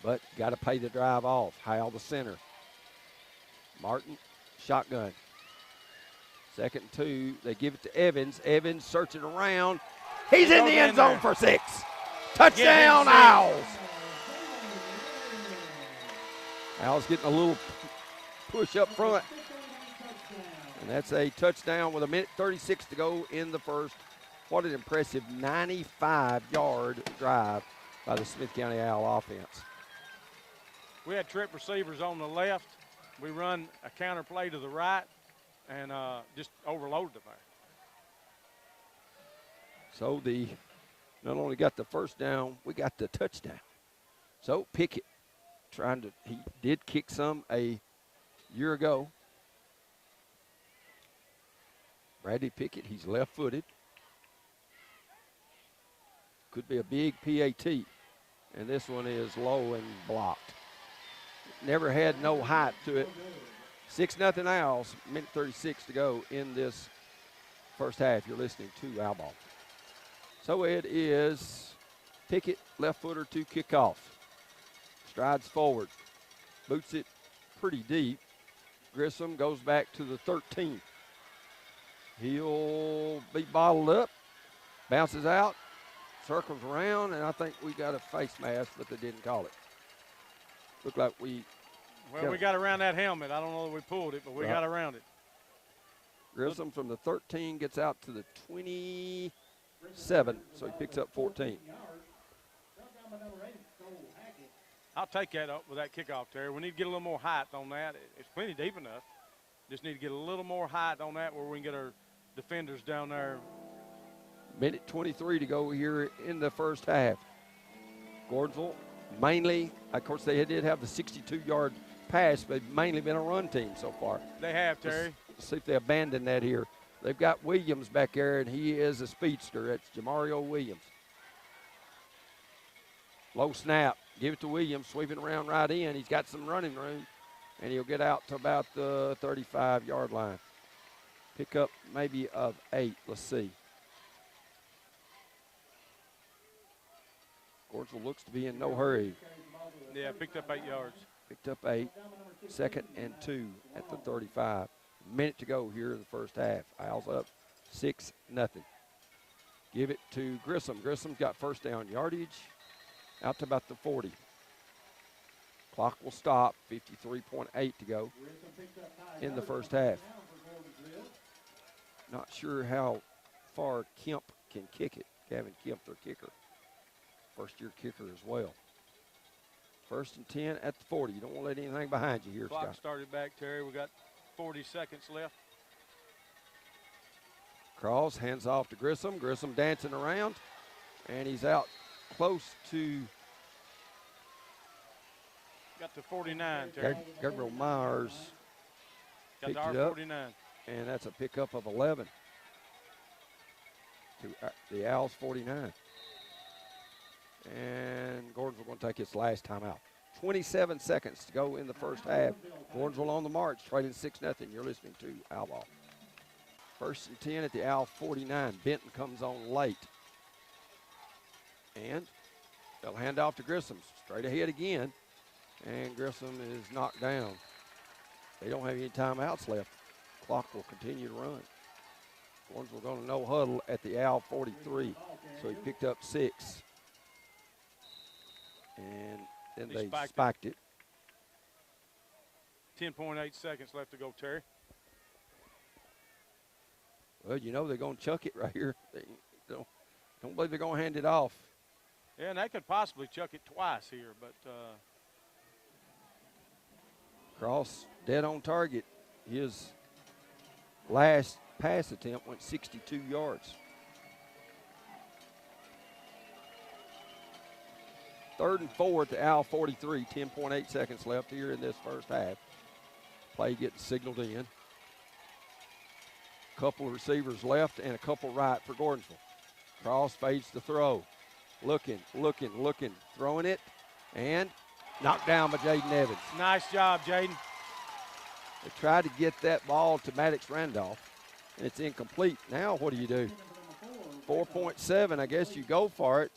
But got to pay the drive off. Howell the center. Martin, shotgun. 2nd and 2. They give it to Evans. Evans searching around. He's in the end zone for 6. Touchdown, Owls. Owls getting a little push up front. And that's a touchdown with 1:36 to go in the first. What an impressive 95-yard drive by the Smith County Owl offense. We had trip receivers on the left. We run a counter play to the right and just overloaded them there. So not only got the first down, we got the touchdown. So Pickett he did kick some a year ago. Bradley Pickett, he's left-footed. Could be a big PAT. And this one is low and blocked. Never had no height to it. 6-0 Owls, 1:36 to go in this first half. You're listening to Owl Ball. So it is Pickett, left footer to kick off. Strides forward. Boots it pretty deep. Grissom goes back to the 13. He'll be bottled up. Bounces out. Circles around, and I think we got a face mask, but they didn't call it. Looked like we got around that helmet. I don't know that we pulled it, but we got around it. Grissom from the 13 gets out to the 27, so he picks up 14. I'll take that up with that kickoff, Terry. We need to get a little more height on that. It's plenty deep enough. Just need to get a little more height on that where we can get our defenders down there. 1:23 to go here in the first half. Gordonsville mainly, of course, they did have the 62-yard pass, but mainly been a run team so far. They have, Terry. Let's see if they abandon that here. They've got Williams back there, and he is a speedster. That's Jamario Williams. Low snap. Give it to Williams, sweeping around right in. He's got some running room, and he'll get out to about the 35-yard line. Pick up maybe of 8. Let's see. Gordonsville looks to be in no hurry. Yeah, picked up 8 yards. Picked up 8. 2nd and 2 at the 35. Minute to go here in the first half. Owls up 6-0. Give it to Grissom. Grissom's got first down yardage out to about the 40. Clock will stop. 53.8 to go in the first half. Not sure how far Kemp can kick it. Gavin Kemp, their kicker. First-year kicker as well. 1st and 10 at the 40. You don't want to let anything behind you here, Clock Scott. started back, Terry. We got 40 seconds left. Cross, hands off to Grissom. Grissom dancing around, and he's out close to got to 49, Terry. Gabriel Myers. Got to picked our it up, 49. and that's a pickup of 11 to the Owls 49. And Gordonsville going to take its last timeout. 27 seconds to go in the first half. Gordonsville on the march, trailing 6-0. You're listening to Owl Ball. 1st and 10 at the Owl 49. Benton comes on late. And they'll hand off to Grissom. Straight ahead again. And Grissom is knocked down. They don't have any timeouts left. Clock will continue to run. Gordonsville going to no huddle at the Owl 43. So he picked up 6. And then they spiked it. 10.8 seconds left to go, Terry. Well, you know they're going to chuck it right here. They don't believe they're going to hand it off. Yeah, and they could possibly chuck it twice here, but Cross dead on target. His last pass attempt went 62 yards. 3rd and 4 at the Owl 43, 10.8 seconds left here in this first half. Play getting signaled in. Couple of receivers left and a couple right for Gordonsville. Cross fades to throw. Looking, throwing it, and knocked down by Jaden Evans. Nice job, Jaden. They tried to get that ball to Maddox Randolph, and it's incomplete. Now what do you do? 4.7, I guess you go for it.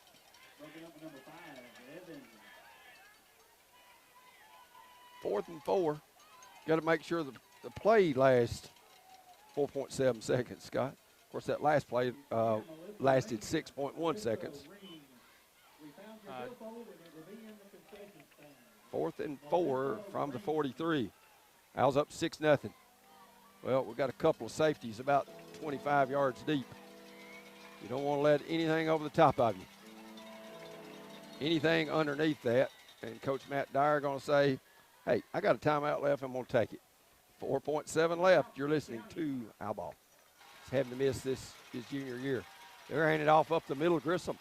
4th and 4. Got to make sure the play lasts 4.7 seconds, Scott. Of course, that last play lasted 6.1 seconds. 4th and 4 from the 43. Owls up 6-0. Well, we've got a couple of safeties about 25 yards deep. You don't want to let anything over the top of you. Anything underneath that, and Coach Matt Dyer going to say, hey, I got a timeout left. I'm going to take it. 4.7 left. You're listening to Owl Ball. He's having to miss this his junior year. They're handing it off up the middle. Grissom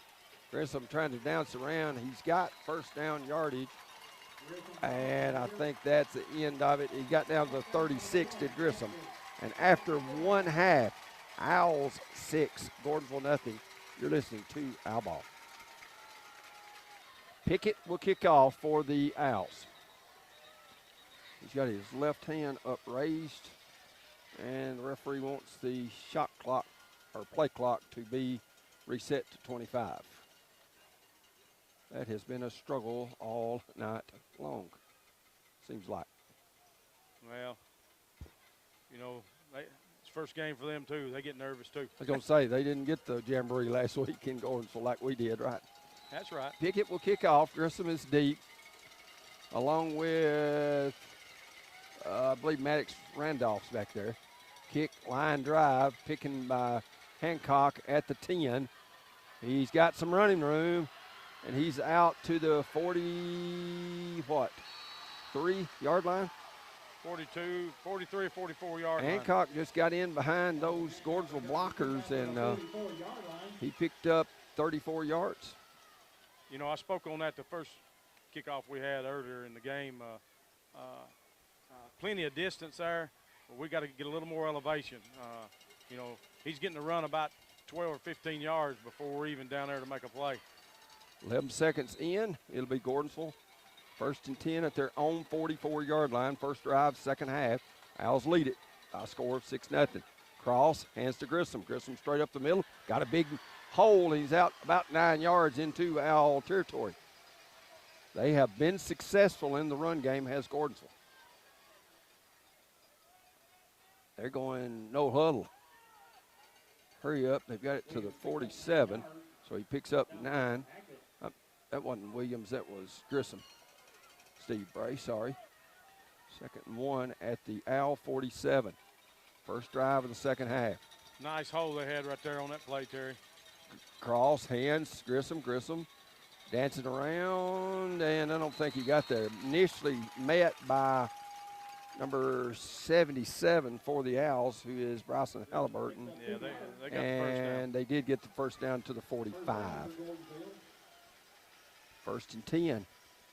trying to bounce around. He's got first down yardage, and I think that's the end of it. He got down to 36, did Grissom. And after one half, Owls 6, Gordonsville nothing. You're listening to Owl Ball. Pickett will kick off for the Owls. He's got his left hand upraised, and the referee wants the shot clock or play clock to be reset to 25. That has been a struggle all night long, seems like. Well, you know, it's first game for them, too. They get nervous, too. I was going to say, they didn't get the jamboree last week in Gordonsville like we did, right? That's right. Pickett will kick off. Grissom is deep, along with, I believe, Maddox Randolph's back there. Kick, line drive, picking by Hancock at the 10. He's got some running room, and he's out to the 3-yard line? 42, 43 or 44-yard line. Hancock just got in behind those Gordonsville blockers, and he picked up 34 yards. You know, I spoke on that the first kickoff we had earlier in the game. Plenty of distance there, but we got to get a little more elevation. You know, he's getting to run about 12 or 15 yards before we're even down there to make a play. 11 seconds in, it'll be Gordonsville. 1st and 10 at their own 44-yard line. First drive, second half. Owls lead it by a score of 6-0. Cross, hands to Grissom. Grissom straight up the middle. Got a big hole. He's out about 9 yards into Owl territory. They have been successful in the run game, has Gordonsville. They're going no huddle. Hurry up. They've got it to the 47. So he picks up 9. That wasn't Williams. That was Grissom. Steve Bray, sorry. 2nd and 1 at the Owl 47. First drive of the second half. Nice hole they had right there on that play, Terry. Cross, hands, Grissom dancing around, and I don't think he got there. Initially met by number 77 for the Owls, who is Bryson Halliburton. Yeah, they got the first down. And they did get the first down to the 45. 1st and 10.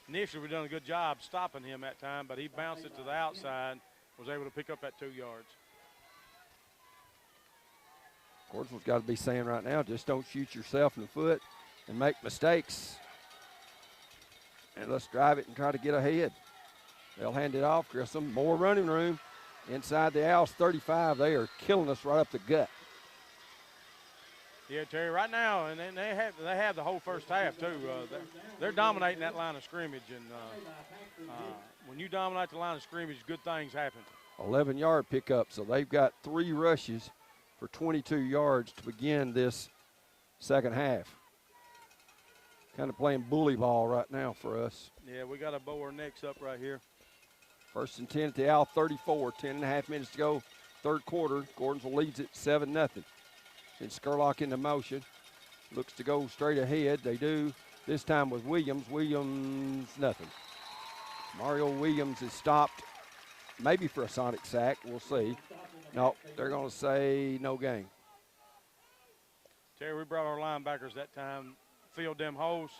Initially, we done a good job stopping him that time, but he bounced it to the outside, was able to pick up that 2 yards. Gordonsville's got to be saying right now, just don't shoot yourself in the foot and make mistakes. And let's drive it and try to get ahead. They'll hand it off. Grissom, more running room. Inside the Owls 35, they are killing us right up the gut. Yeah, Terry, right now, and then they have the whole first half, too. They're dominating that line of scrimmage, and when you dominate the line of scrimmage, good things happen. 11-yard pickup, so they've got 3 rushes for 22 yards to begin this second half. Kind of playing bully ball right now for us. Yeah, we got to bow our necks up right here. 1st and 10 at the Owl 34, 10.5 minutes to go, third quarter. Gordonsville leads it 7-0. Then Skurlock into motion. Looks to go straight ahead. They do. This time with Williams. Williams, nothing. Mario Williams is stopped, maybe for a sonic sack. We'll see. No, they're going to say no gain. Terry, we brought our linebackers that time, filled them holes,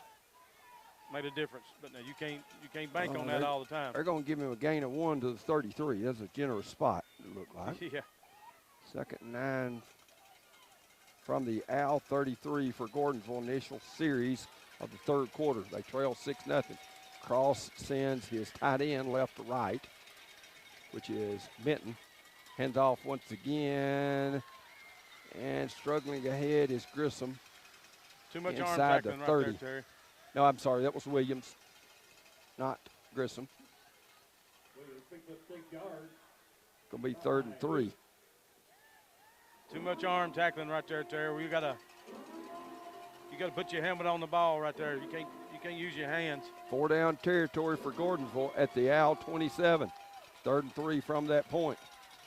made a difference. But now you can't bank on that all the time. They're going to give him a gain of 1 to the 33. That's a generous spot, it looked like. Yeah. 2nd and 9 from the Owl 33 for Gordonsville. Initial series of the third quarter. They trail 6-0. Cross sends his tight end left to right, which is Benton. Hands off once again. And struggling ahead is Grissom. Too much arm inside the tackling 30. right there, Terry. No, I'm sorry. That was Williams, not Grissom. Williams picked up 6 yards. Going to be 3rd and 3. Too much arm tackling right there, Terry. You gotta put your helmet on the ball right there. You can't use your hands. 4 down territory for Gordonsville at the Owl 27. 3rd and 3 from that point.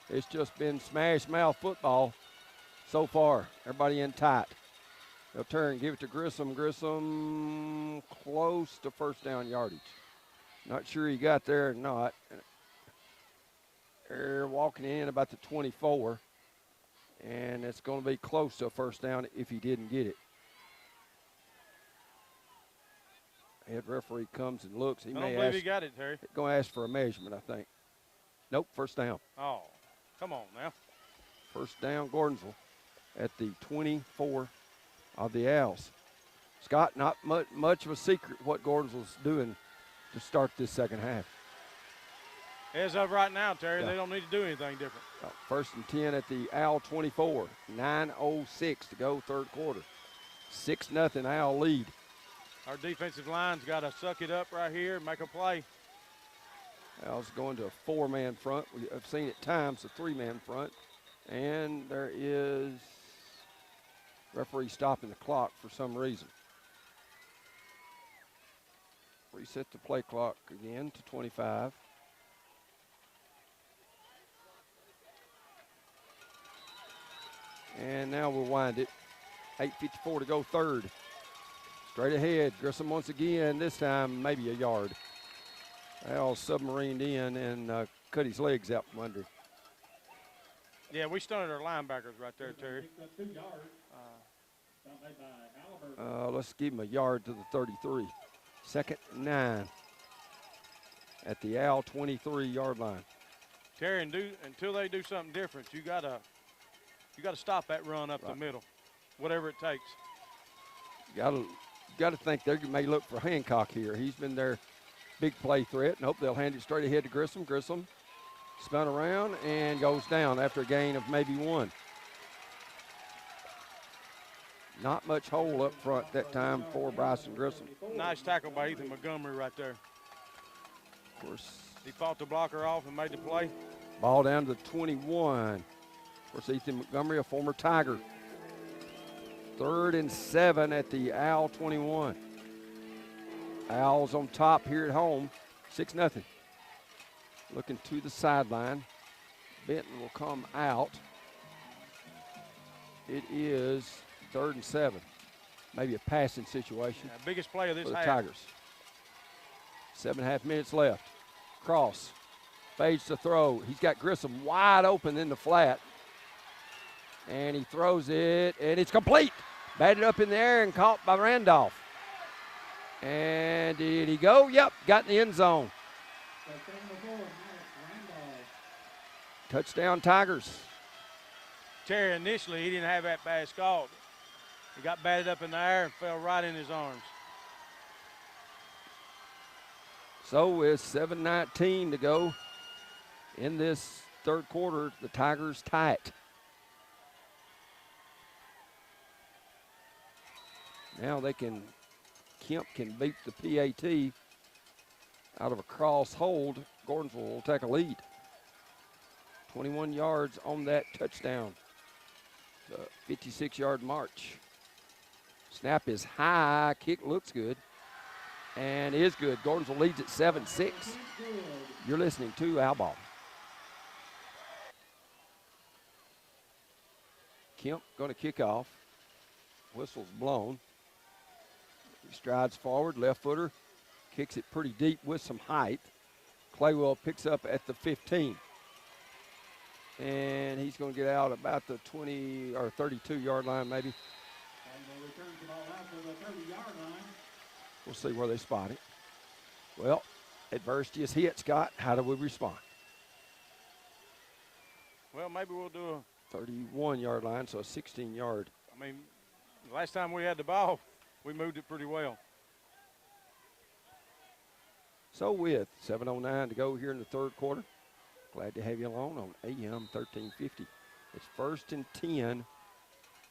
It's just been smash mouth football so far. Everybody in tight. They'll turn and give it to Grissom. Grissom close to first down yardage. Not sure he got there or not. They're walking in about the 24. And it's going to be close to a first down if he didn't get it. Head referee comes and looks. I don't believe he got it, Terry. Going to ask for a measurement, I think. Nope, first down. Oh, come on now. First down, Gordonsville at the 24 of the Owls. Scott, not much of a secret what Gordonsville's doing to start this second half. As of right now, Terry, Yeah. they don't need to do anything different. 1st and 10 at the Owl 24. 9:06 to go, third quarter. 6-0 Owl lead. Our defensive line's got to suck it up right here and make a play. Owls going to a 4-man front. We have seen at times a 3-man front. And there is referee stopping the clock for some reason. Reset the play clock again to 25. And now we'll wind it. 8:54 to go, third. Straight ahead, Grissom once again, this time maybe a yard. Al submarined in and cut his legs out from under him. Yeah, we stunted our linebackers right there, Terry. Picked up 2 yards. Found made by Halliburton. Let's give him a yard to the 33. 2nd and 9 at the Owl 23-yard line. Terry, until they do something different, you gotta stop that run up the middle, whatever it takes. Got to think they may look for Hancock here. He's been their big play threat. Nope, they'll hand it straight ahead to Grissom. Grissom spun around and goes down after a gain of maybe 1. Not much hole up front that time for Bryson Grissom. Nice tackle by Ethan Montgomery right there. Of course, He fought the blocker off and made the play. ball down to the 21. Of course, Ethan Montgomery, a former Tiger. 3rd and 7 at the Owl 21. Owls on top here at home, 6-0. Looking to the sideline. Benton will come out. It is 3rd and 7. Maybe a passing situation Yeah, biggest play of this for the half. Tigers. 7.5 minutes left. Cross. Fades to throw. He's got Grissom wide open in the flat. And he throws it, and it's complete. Batted up in the air and caught by Randolph. And did he go? Yep, got in the end zone. Touchdown Tigers. Terry, initially, he didn't have that pass caught. He got batted up in the air and fell right in his arms. So with 7:19 to go in this third quarter, the Tigers tight. Now Kemp can beat the PAT out of a cross hold. Gordonsville will take a lead. 21 yards on that touchdown. It's a 56-yard march. Snap is high. Kick looks good. And is good. Gordonsville leads at 7-6. You're listening to Owl Ball. Kemp going to kick off. Whistle's blown. He strides forward, left footer. Kicks it pretty deep with some height. Claywell picks up at the 15. And he's going to get out about the 20 or 32-yard line maybe. And they return the ball out to the 30-yard line. We'll see where they spot it. Well, adversity is hit, Scott. How do we respond? Well, maybe we'll do a 31-yard line, so a 16-yard. I mean, the last time we had the ball, we moved it pretty well. So with 7:09 to go here in the third quarter, glad to have you along on AM 1350. It's 1st and 10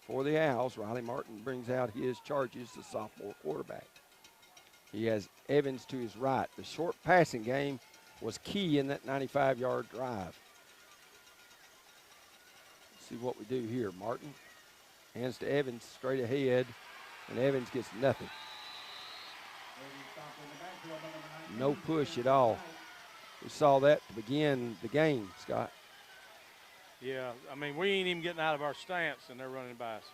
for the Owls. Riley Martin brings out his charges, the sophomore quarterback. He has Evans to his right. The short passing game was key in that 95-yard drive. Let's see what we do here. Martin hands to Evans straight ahead, and Evans gets nothing. No push at all. We saw that to begin the game, Scott. Yeah, I mean, we ain't even getting out of our stance, and they're running by us.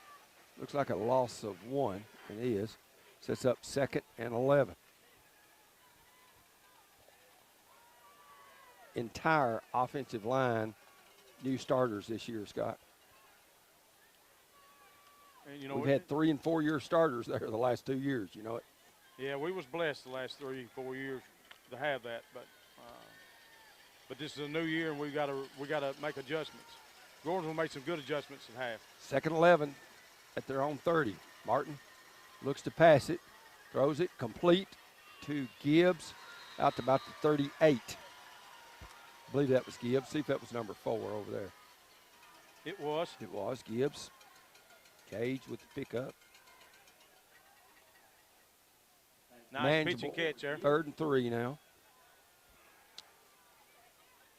Looks like a loss of 1, and it is. Sets up 2nd and 11. Entire offensive line, new starters this year, Scott. And, you know, we've had 3- and 4-year starters there the last 2 years, you know it. Yeah, we was blessed the last 3, 4 years to have that, but this is a new year, and we gotta make adjustments. Gordonsville made some good adjustments at half. 2nd 11 at their own 30. Martin looks to pass it, throws it complete to Gibbs out to about the 38. I believe that was Gibbs. See if that was number 4 over there. It was. It was Gibbs. Cage with the pickup. Nice pitch and catch there. 3rd and 3 now.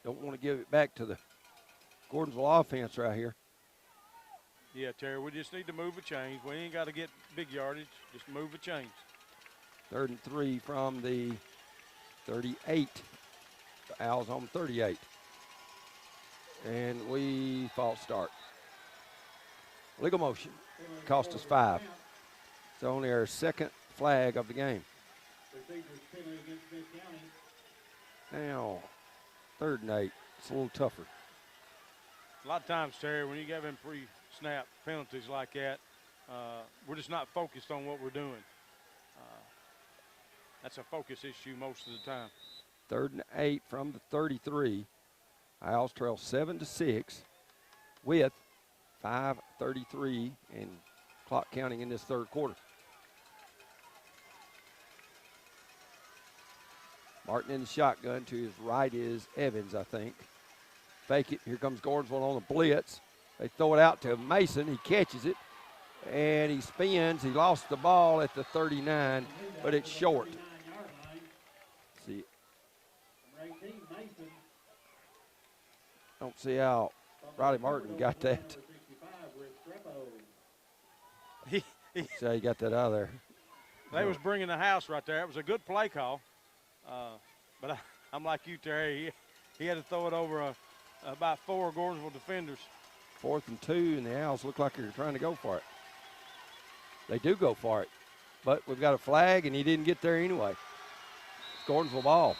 Don't want to give it back to the Gordonsville offense right here. Yeah, Terry, we just need to move a change. We ain't got to get big yardage. Just move a change. 3rd and 3 from the 38. The Owls on 38. And we false start. Legal motion. Cost us 5. It's only our 2nd flag of the game. Now, 3rd and 8. It's a little tougher. A lot of times, Terry, when you give them pre-snap penalties like that, we're just not focused on what we're doing. That's a focus issue most of the time. 3rd and 8 from the 33. Owls trail 7-6 with 5:33 and clock counting in this third quarter. Martin in the shotgun. To his right is Evans, I think. Fake it. Here comes Gordonsville on the blitz. They throw it out to Mason. He catches it, and he spins. He lost the ball at the 39, but it's short. See, don't see how Riley Martin got that. So he got that out of there. They was bringing the house right there. It was a good play call. But I'm like you, Terry. He had to throw it over about 4 Gordonsville defenders. 4th and 2, and the Owls look like they're trying to go for it. They do go for it, but we've got a flag, and he didn't get there anyway. It's Gordonsville ball.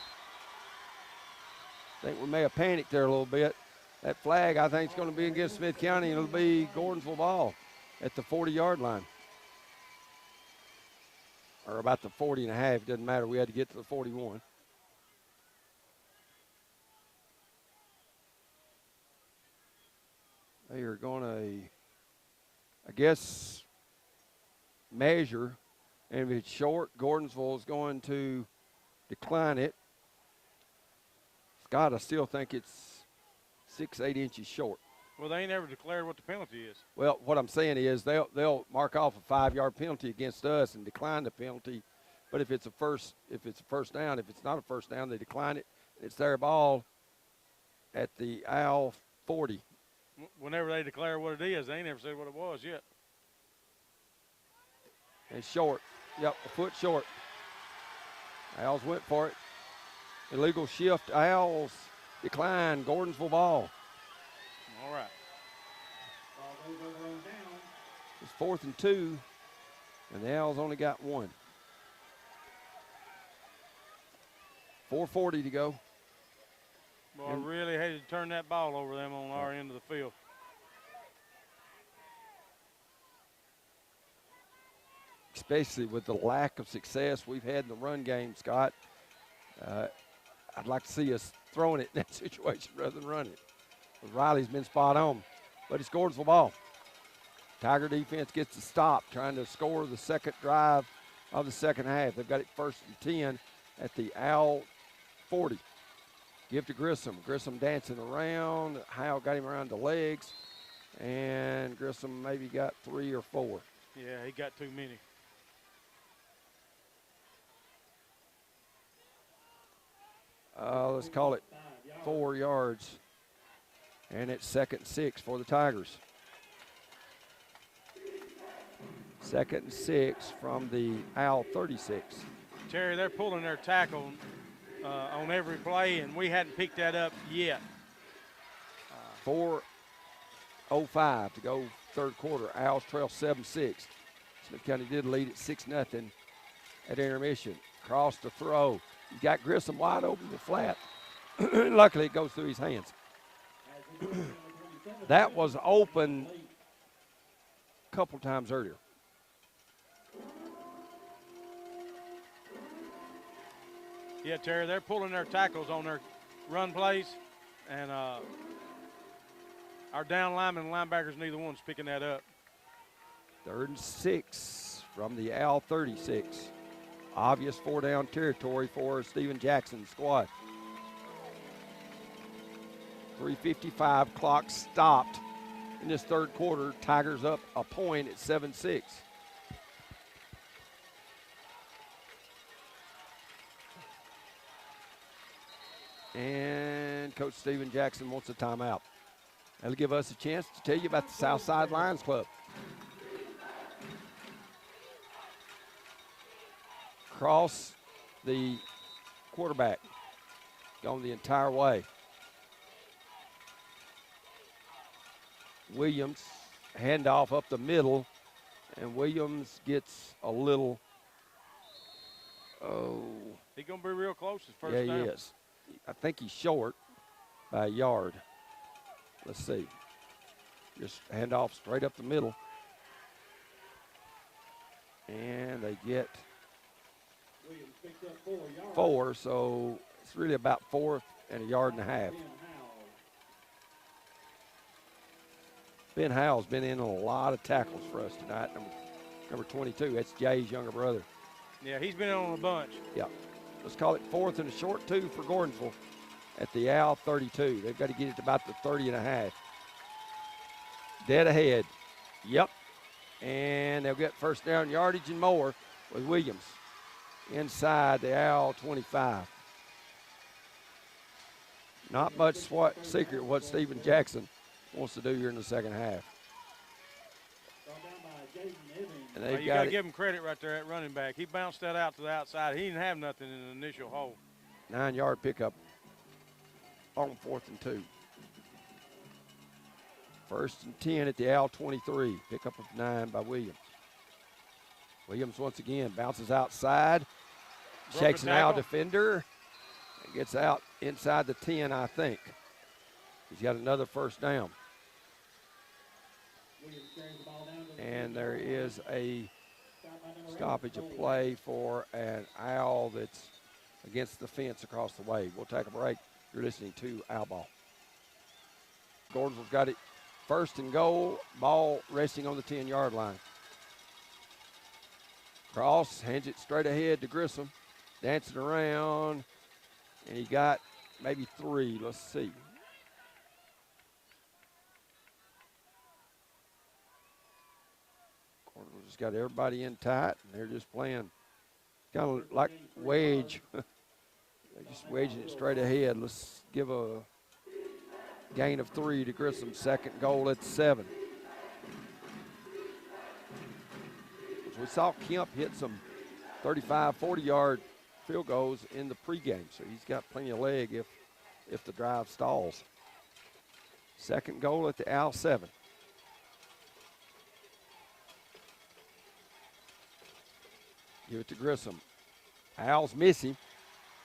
I think we may have panicked there a little bit. That flag, I think, is going to be against Smith County, and it'll be Gordonsville ball at the 40-yard line. Or about the 40 and a half. Doesn't matter. We had to get to the 41. They are going to, I guess, measure. And if it's short, Gordonsville is going to decline it. Scott, I still think it's 6-8 inches short. Well, they ain't ever declared what the penalty is. Well, what I'm saying is they'll mark off a 5-yard penalty against us and decline the penalty. But if it's a first down, if it's not a first down, they decline it. It's their ball at the Owl 40. whenever they declare what it is, they ain't never said what it was yet. And short. Yep, a foot short. Owls went for it. Illegal shift. Owls decline. Gordonsville ball. All right. Ball goes over on down. It's 4th and 2, and the Owls only got 1. 4:40 to go. Well, I really hated to turn that ball over them on our end of the field. Especially with the lack of success we've had in the run game, Scott. I'd like to see us throwing it in that situation rather than running it. But Riley's been spot on, but it's Gordonsville ball. Tiger defense gets to stop, trying to score the second drive of the second half. They've got it 1st and 10 at the Owl 40. Give to Grissom. Grissom dancing around. Howell got him around the legs, and Grissom maybe got 3 or 4. Yeah, he got too many. Let's call it 4 yards. And it's 2nd and 6 for the Tigers. 2nd and 6 from the Owl 36. Terry, they're pulling their tackle on every play, and we hadn't picked that up yet. 4:05 to go third quarter. Owls trail 7-6. Smith County did lead at 6-0 at intermission. Cross to throw. You got Grissom wide open to flat. Luckily, it goes through his hands. That was open a couple times earlier. Yeah, Terry, they're pulling their tackles on their run plays, and our down linemen and linebackers, neither one's picking that up. 3rd and 6 from the Owl 36. Obvious 4-down territory for Steven Jackson's squad. 3:55, clock stopped in this third quarter. Tigers up a point at 7-6. And Coach Steven Jackson wants a timeout. That'll give us a chance to tell you about the Southside Lions Club. Cross the quarterback, gone the entire way. Williams, handoff up the middle, and Williams gets a little, He's going to be real close his first yeah, down. he is. I think he's short by a yard. Let's see. Just handoff straight up the middle. And they get Williams picked up 4 yards. 4, so it's really about 4 and a yard and a half. Ben Howell's been in a lot of tackles for us tonight. Number 22, that's Jay's younger brother. Yeah, he's been on a bunch. Yeah. Let's call it 4th and a short 2 for Gordonsville at the Owl 32. They've got to get it to about the 30 and a half. Dead ahead. Yep. And they'll get first down yardage and more with Williams inside the Owl 25. Not much secret what Steven Jackson wants to do here in the second half. And Well, they've you got got to it. give him credit right there at running back. He bounced that out to the outside. He didn't have nothing in the initial hole. 9-yard pickup on 4th and 2. 1st and 10 at the Owl 23. Pickup of 9 by Williams. Williams once again bounces outside. Shakes an Owl defender. And gets out inside the 10, I think. He's got another first down. And there is a stoppage of play for an Owl that's against the fence across the way. We'll take a break. You're listening to Owl Ball. Gordonsville's got it 1st and goal. Ball resting on the 10-yard line. Cross, hands it straight ahead to Grissom. Dancing around. And he got maybe 3. Let's see. Gordonsville just got everybody in tight, and they're just playing kind of like wedge. They're just wedging it straight ahead. Let's give a Gain of 3 to Grissom. Second goal at 7. We saw Kemp hit some 35, 40-yard field goals in the pregame, so he's got plenty of leg if the drive stalls. Second goal at the Owl 7. Give it to Grissom. Owls miss him,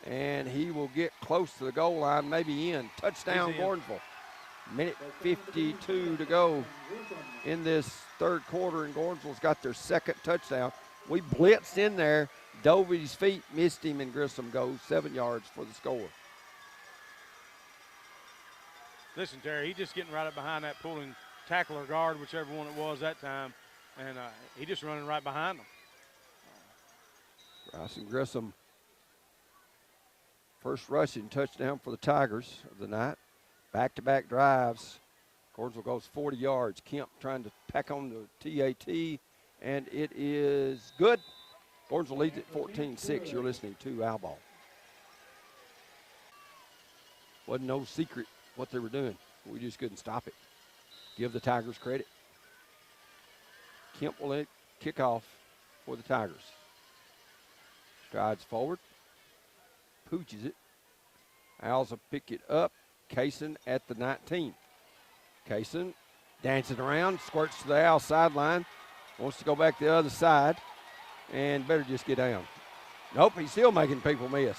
and he will get close to the goal line, maybe in. Touchdown, Gordonsville. Minute 52 to go in this third quarter, and Gordonsville's got their second touchdown. We blitzed in there, dove at his feet, missed him, and Grissom goes 7 yards for the score. Listen, Terry, he's just getting right up behind that pulling tackle or guard, whichever one it was that time, and he just running right behind him. Bryson Grissom, first rushing touchdown for the Tigers of the night. Back-to-back drives. Gordonsville goes 40 yards. Kemp trying to pack on the TAT, and it is good. Gordonsville leads at 14-6. You're listening to Owl Ball. Wasn't no secret what they were doing. We just couldn't stop it. Give the Tigers credit. Kemp will let kick off for the Tigers. Strides forward. Pooches it. Owls will pick it up. Kaysen at the 19. Kaysen dancing around, squirts to the Owl sideline. Wants to go back the other side, and better just get down. Nope, he's still making people miss.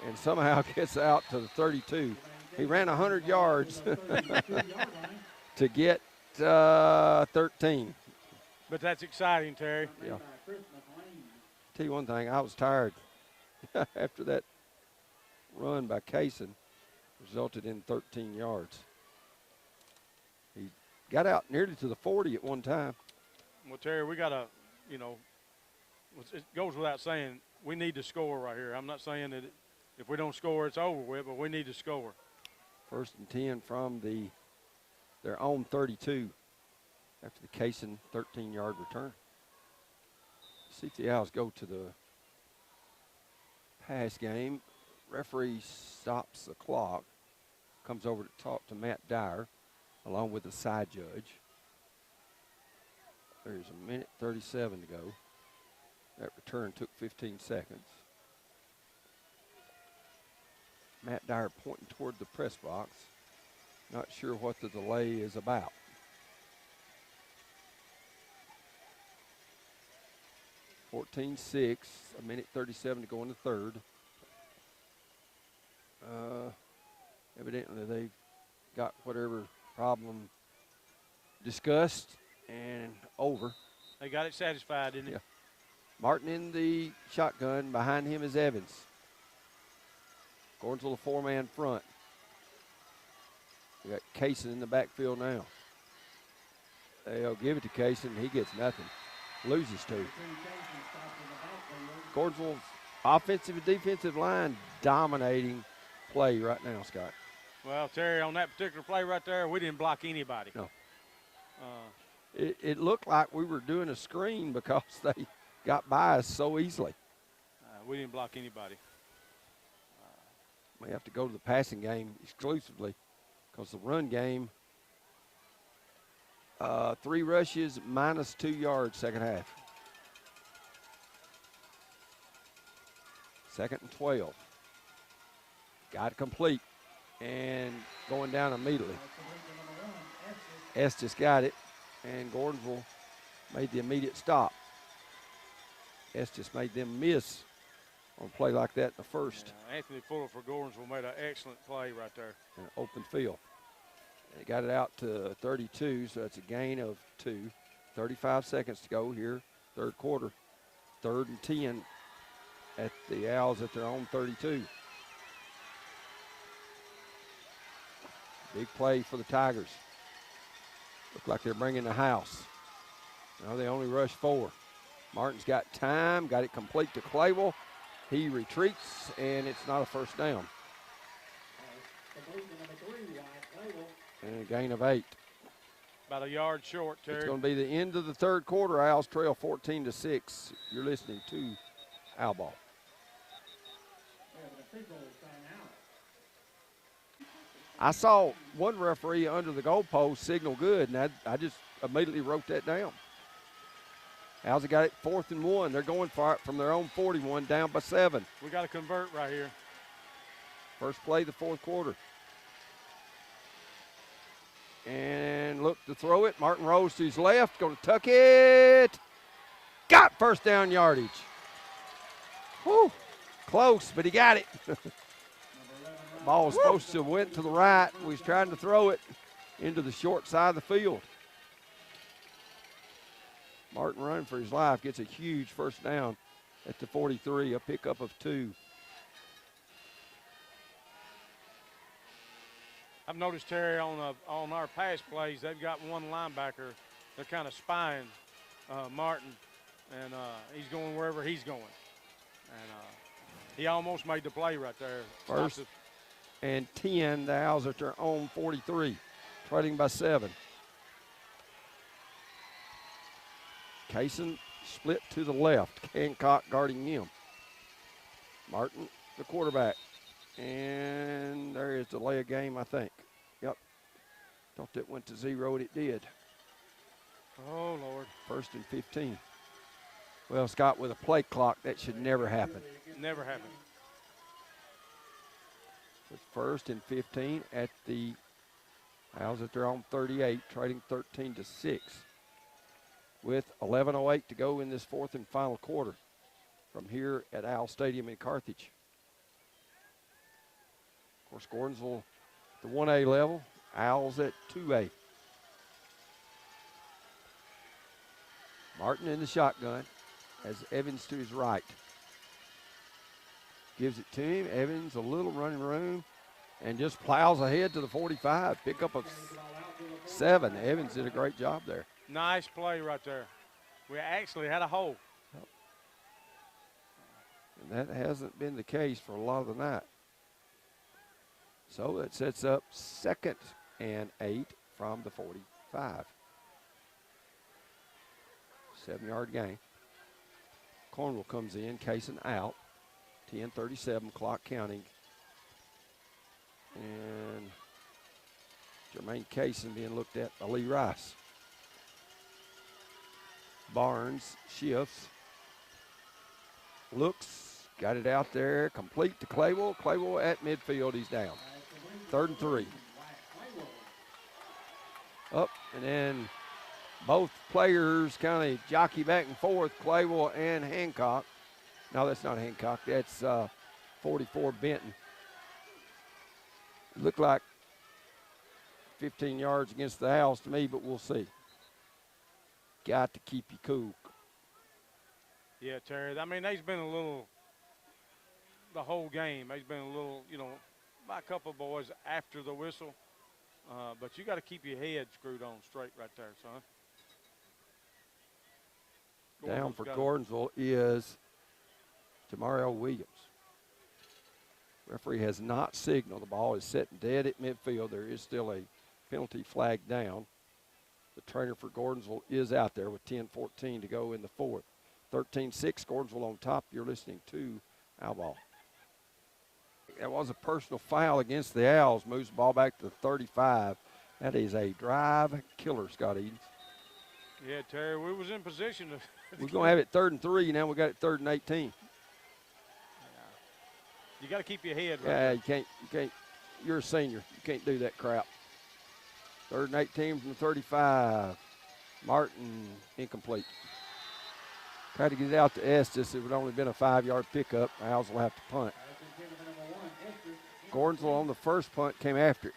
And somehow gets out to the 32. He ran 100 yards to get 13. But that's exciting, Terry. Yeah. Tell you one thing, I was tired after that run by Kaysen. Resulted in 13 yards. He got out nearly to the 40 at one time. Well, Terry, we got to, you know, it goes without saying, we need to score right here. I'm not saying that if we don't score, it's over with, but we need to score. First and 10 from their own 32 after the Kaysen 13-yard return. See if the Owls go to the pass game. Referee stops the clock, comes over to talk to Matt Dyer, along with the side judge. There's a minute 37 to go. That return took 15 seconds. Matt Dyer pointing toward the press box. Not sure what the delay is about. (14-6), a minute 37 to go in the third. Evidently they've got whatever problem discussed and over. They got it satisfied, didn't they? Yeah. Martin in the shotgun. Behind him is Evans. Gordonsville a four-man front. We got Kaysen in the backfield now. They'll give it to Kaysen. He gets nothing. Loses two. Gordonsville's offensive and defensive line dominating play right now, Scott. Well, Terry, on that particular play right there, we didn't block anybody. No. It looked like we were doing a screen because they got by us so easily. We didn't block anybody. We have to go to the passing game exclusively because the run game, 3 rushes, -2 yards second half. Second and 12. Got it complete and going down immediately. Estes got it, and Gordonsville made the immediate stop. Estes made them miss on a play like that in the first. Yeah, Anthony Fuller for Gordonsville made an excellent play right there. In an open field. They got it out to 32, so that's a gain of 2. 35 seconds to go here, third quarter. 3rd and 10 at the Owls at their own 32. Big play for the Tigers. Look like they're bringing the house. No, they only rushed 4. Martin's got time, got it complete to Claywell. He retreats, and it's not a first down. And a gain of 8. About a yard short, Terry. It's going to be the end of the third quarter. Owls trail 14-6. You're listening to Owl Ball. I saw one referee under the goalpost signal good, and I just immediately wrote that down. Owls have got it 4th and 1. They're going for it from their own 41, down by 7. We got to convert right here. First play of the 4th quarter. And look to throw it. Martin Rose to his left, going to tuck it. Got first down yardage. Whew, close, but he got it. Ball was supposed to have went to the right. We was trying to throw it into the short side of the field. Martin running for his life, gets a huge first down at the 43, a pickup of 2. I've noticed, Terry, on our pass plays, they've got one linebacker. They're kind of spying Martin, and he's going wherever he's going. And he almost made the play right there. First and 10, the Owls at their own 43, trailing by 7. Kaysen split to the left. Hancock guarding him. Martin, the quarterback. And there is delay of game, I think. Yep. Thought that went to 0, and it did. Oh, Lord. 1st and 15. Well, Scott, with a play clock, that should never happen. Never happen. It's 1st and 15 at the Owls at their own 38, trading 13-6. With 11:08 to go in this 4th and final quarter from here at Owl Stadium in Carthage. Of course, Gordonsville, the 1A level, Owls at 2A. Martin in the shotgun has Evans to his right. Gives it to him. Evans a little running room and just plows ahead to the 45. Pickup of 7. Evans did a great job there. Nice play right there. We actually had a hole. And that hasn't been the case for a lot of the night. So that sets up 2nd and 8 from the 45. 7-yard gain. Cornwall comes in, Kaysen out. 10:37, clock counting. And Jermaine Kaysen being looked at by Lee Rice. Barnes shifts. Looks, got it out there, complete to Claywell. Claywell at midfield, he's down. 3rd and 3. Up, and then both players kind of jockey back and forth, Claywell and Hancock. No, that's not Hancock, that's 44 Benton. Looked like 15 yards against the Owls to me, but we'll see. Got to keep you cool. Yeah, Terry. I mean, they've been a little, the whole game, they've been a little, by a couple of boys after the whistle. But you got to keep your head screwed on straight right there, son. Down for Gordonsville is Jamario Williams. Referee has not signaled. The ball is set dead at midfield. There is still a penalty flag down. The trainer for Gordonsville is out there with 10:14 to go in the 4th. 13-6, Gordonsville on top. You're listening to Owl Ball. That was a personal foul against the Owls. Moves the ball back to the 35. That is a drive killer, Scott Edens. Yeah, Terry, we was in position to. We're going to have it 3rd and 3. Now we got it 3rd and 18. Yeah. You got to keep your head right. Yeah, you can't. You're a senior. You can't do that crap. 3rd and 18 from the 35. Martin incomplete. Tried to get it out to Estes. It would only been a 5-yard pickup. Owls will have to punt. Gordonsville on the first punt came after it.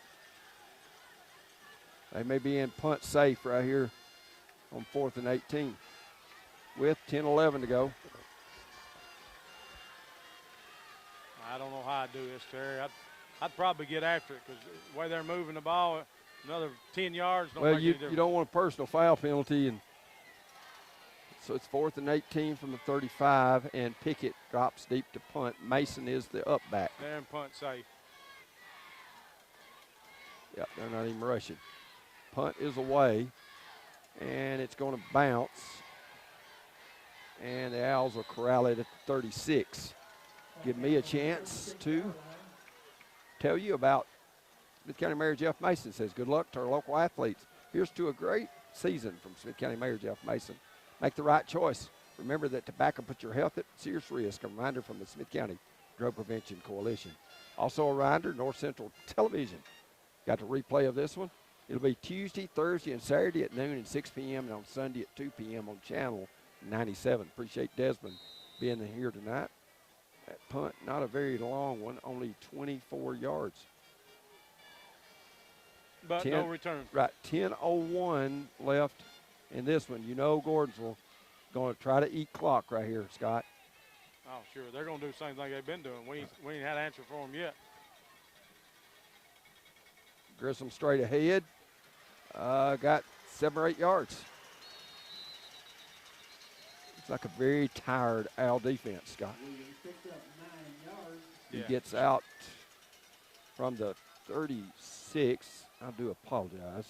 They may be in punt safe right here on 4th and 18 with 10:11 to go. I don't know how I do this, Terry. I'd probably get after it because the way they're moving the ball, another 10 yards. Well, you don't want a personal foul penalty, and so it's 4th and 18 from the 35, and Pickett drops deep to punt. Mason is the up back. They're in punt safe. Yep, they're not even rushing. Punt is away, and it's going to bounce. And the Owls will corral it at the 36. Give me a chance to tell you about Smith County Mayor Jeff Mason says, good luck to our local athletes. Here's to a great season from Smith County Mayor Jeff Mason. Make the right choice. Remember that tobacco puts your health at serious risk. A reminder from the Smith County Drug Prevention Coalition. Also a reminder, North Central Television got the replay of this one. It'll be Tuesday, Thursday, and Saturday at noon and 6 p.m. and on Sunday at 2 p.m. on Channel 97. Appreciate Desmond being here tonight. That punt, not a very long one, only 24 yards. But no return. Right, 10:01 left in this one. You know Gordonsville going to try to eat clock right here, Scott. Oh, sure. They're going to do the same thing they've been doing. We ain't had an answer for them yet. Grissom straight ahead. Got 7 or 8 yards. It's like a very tired Owl defense, Scott. He gets out from the 36. I do apologize.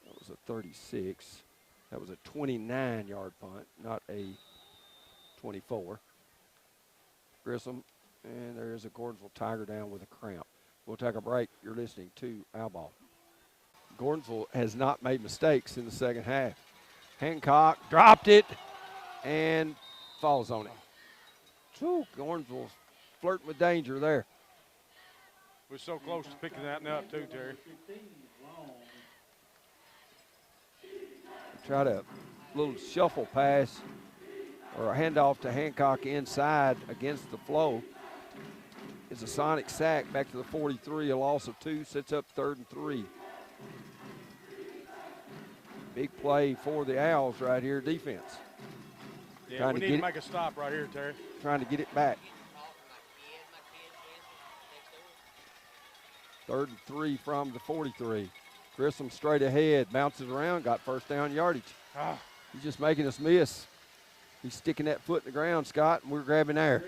That was a 36. That was a 29-yard punt, not a 24. Grissom, and there's a Gordonsville Tiger down with a cramp. We'll take a break. You're listening to Owl Ball. Gordonsville has not made mistakes in the second half. Hancock dropped it and falls on it. Whew, Gordonsville's flirting with danger there. We're so close to picking that one up too, Terry. Try to little shuffle pass or a handoff to Hancock inside against the flow. It's a sonic sack back to the 43, a loss of 2, sets up 3rd and 3. Big play for the Owls right here, defense. Yeah, we need to make a stop right here, Terry. Trying to get it back. 3rd and 3 from the 43. Grissom straight ahead, bounces around, got first down yardage. He's just making us miss. He's sticking that foot in the ground, Scott, and we're grabbing air.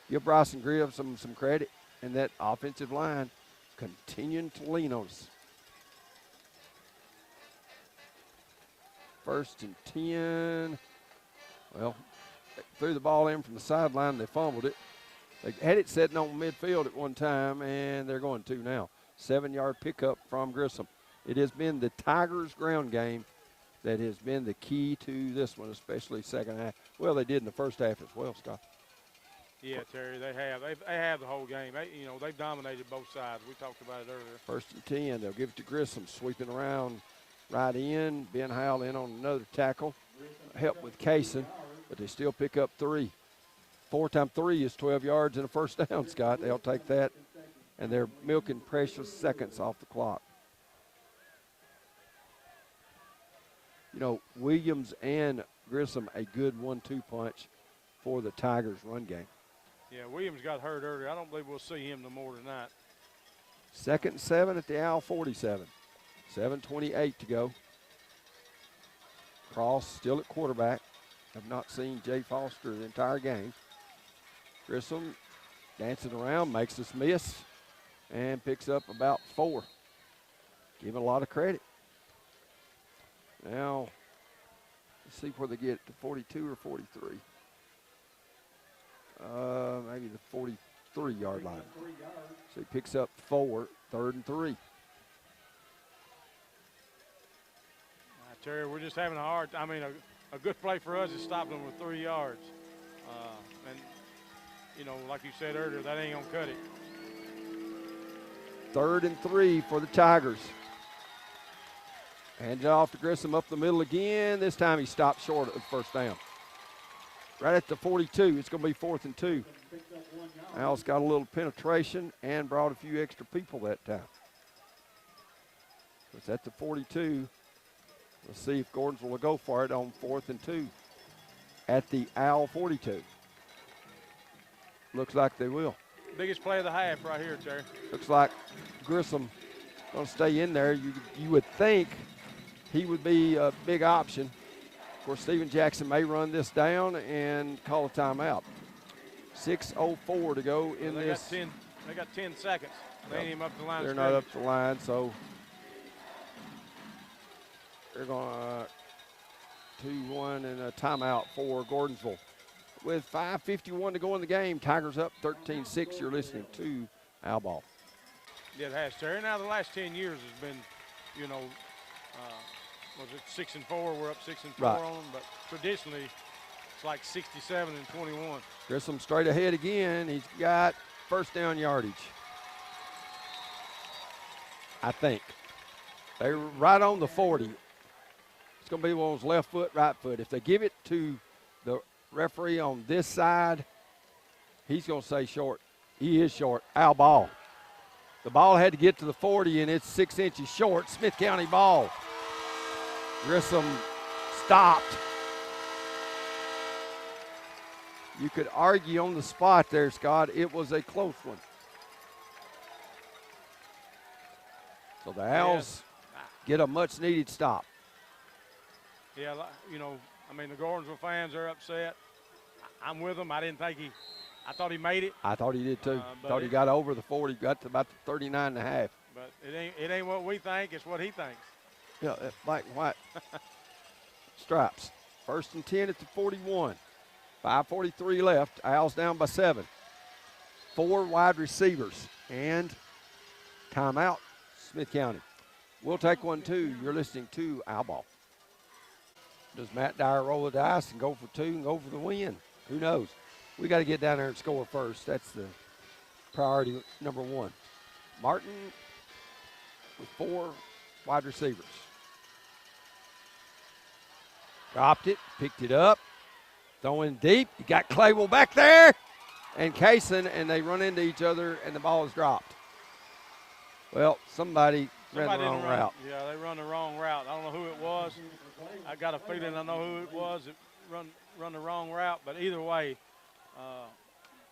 Give Bryson Griff some credit, and that offensive line continuing to lean on us. 1st and 10. Well, they threw the ball in from the sideline. They fumbled it. They had it sitting on midfield at one time, and they're going to now. 7-yard pickup from Grissom. It has been the Tigers' ground game that has been the key to this one, especially second half. Well, they did in the first half as well, Scott. Yeah, Terry, they have. They have the whole game. They've dominated both sides. We talked about it earlier. 1st and 10. They'll give it to Grissom, sweeping around right in. Ben Howell in on another tackle. Help with Kaysen, but they still pick up 3. 4 times 3 is 12 yards and a first down, Scott. They'll take that, and they're milking precious seconds off the clock. You know, Williams and Grissom, a good 1-2 punch for the Tigers' run game. Yeah, Williams got hurt earlier. I don't believe we'll see him no more tonight. 2nd and 7 at the Owl 47. 7:28 to go. Cross still at quarterback. Have not seen Jay Foster the entire game. Grissom dancing around, makes us miss, and picks up about 4. Give him a lot of credit. Now, let's see where they get it, to 42 or 43. Maybe the 43-yard line. So he picks up 4, 3rd and 3. Terry, we're just having a good play for us is stopping them with 3 yards. Like you said earlier, that ain't going to cut it. 3rd and 3 for the Tigers. Hands it off to Grissom up the middle again. This time he stopped short of the first down. Right at the 42, it's going to be 4th and 2. Al's got a little penetration and brought a few extra people that time. So it's at the 42. Let's see if Gordonsville will go for it on 4th and 2 at the Owl 42. Looks like they will. Biggest play of the half right here, Terry. Looks like Grissom going to stay in there. You would think he would be a big option. Of course, Steven Jackson may run this down and call a timeout. 6:04 to go in this. They got 10 seconds. They ain't even up the line. They're not up the line, so they're going to 2-1 and a timeout for Gordonsville. With 5:51 to go in the game, Tigers up 13-6. You're listening to Owl Ball. Yeah, it has, Terry. Now the last 10 years has been, you know, was it 6-4? We're up 6-4 Right. on them, but traditionally it's like 67 and 21. Grissom straight ahead again. He's got first down yardage, I think. They're right on the 40. It's going to be one of those left foot, right foot. If they give it to the referee on this side, he's going to say short. He is short. Owl ball. The ball had to get to the 40, and it's 6 inches short. Smith County ball. Grissom stopped. You could argue on the spot there, Scott. It was a close one. So the Owls get a much-needed stop. Yeah, you know, I mean, the Gordonsville fans are upset. I'm with them. I thought he made it. I thought he did too. But Thought he got over the 40, got to about the 39 and a half. But it ain't what we think, it's what he thinks. Yeah, black and white stripes. First and 10 at the 41. 5:43 left. Owls down by 7. 4 wide receivers and timeout, Smith County. We'll take one, too. You're listening to Owl Ball. Does Matt Dyer roll the dice and go for 2 and go for the win? Who knows? We got to get down there and score first. That's the priority number 1. Martin with 4 wide receivers. Dropped it, picked it up, throwing deep. You got Claywell back there and Kaysen, and they run into each other, and the ball is dropped. Well, somebody ran the wrong route. Yeah, they run the wrong route. I don't know who it was. I got a feeling I know who it was. It run the wrong route, but either way.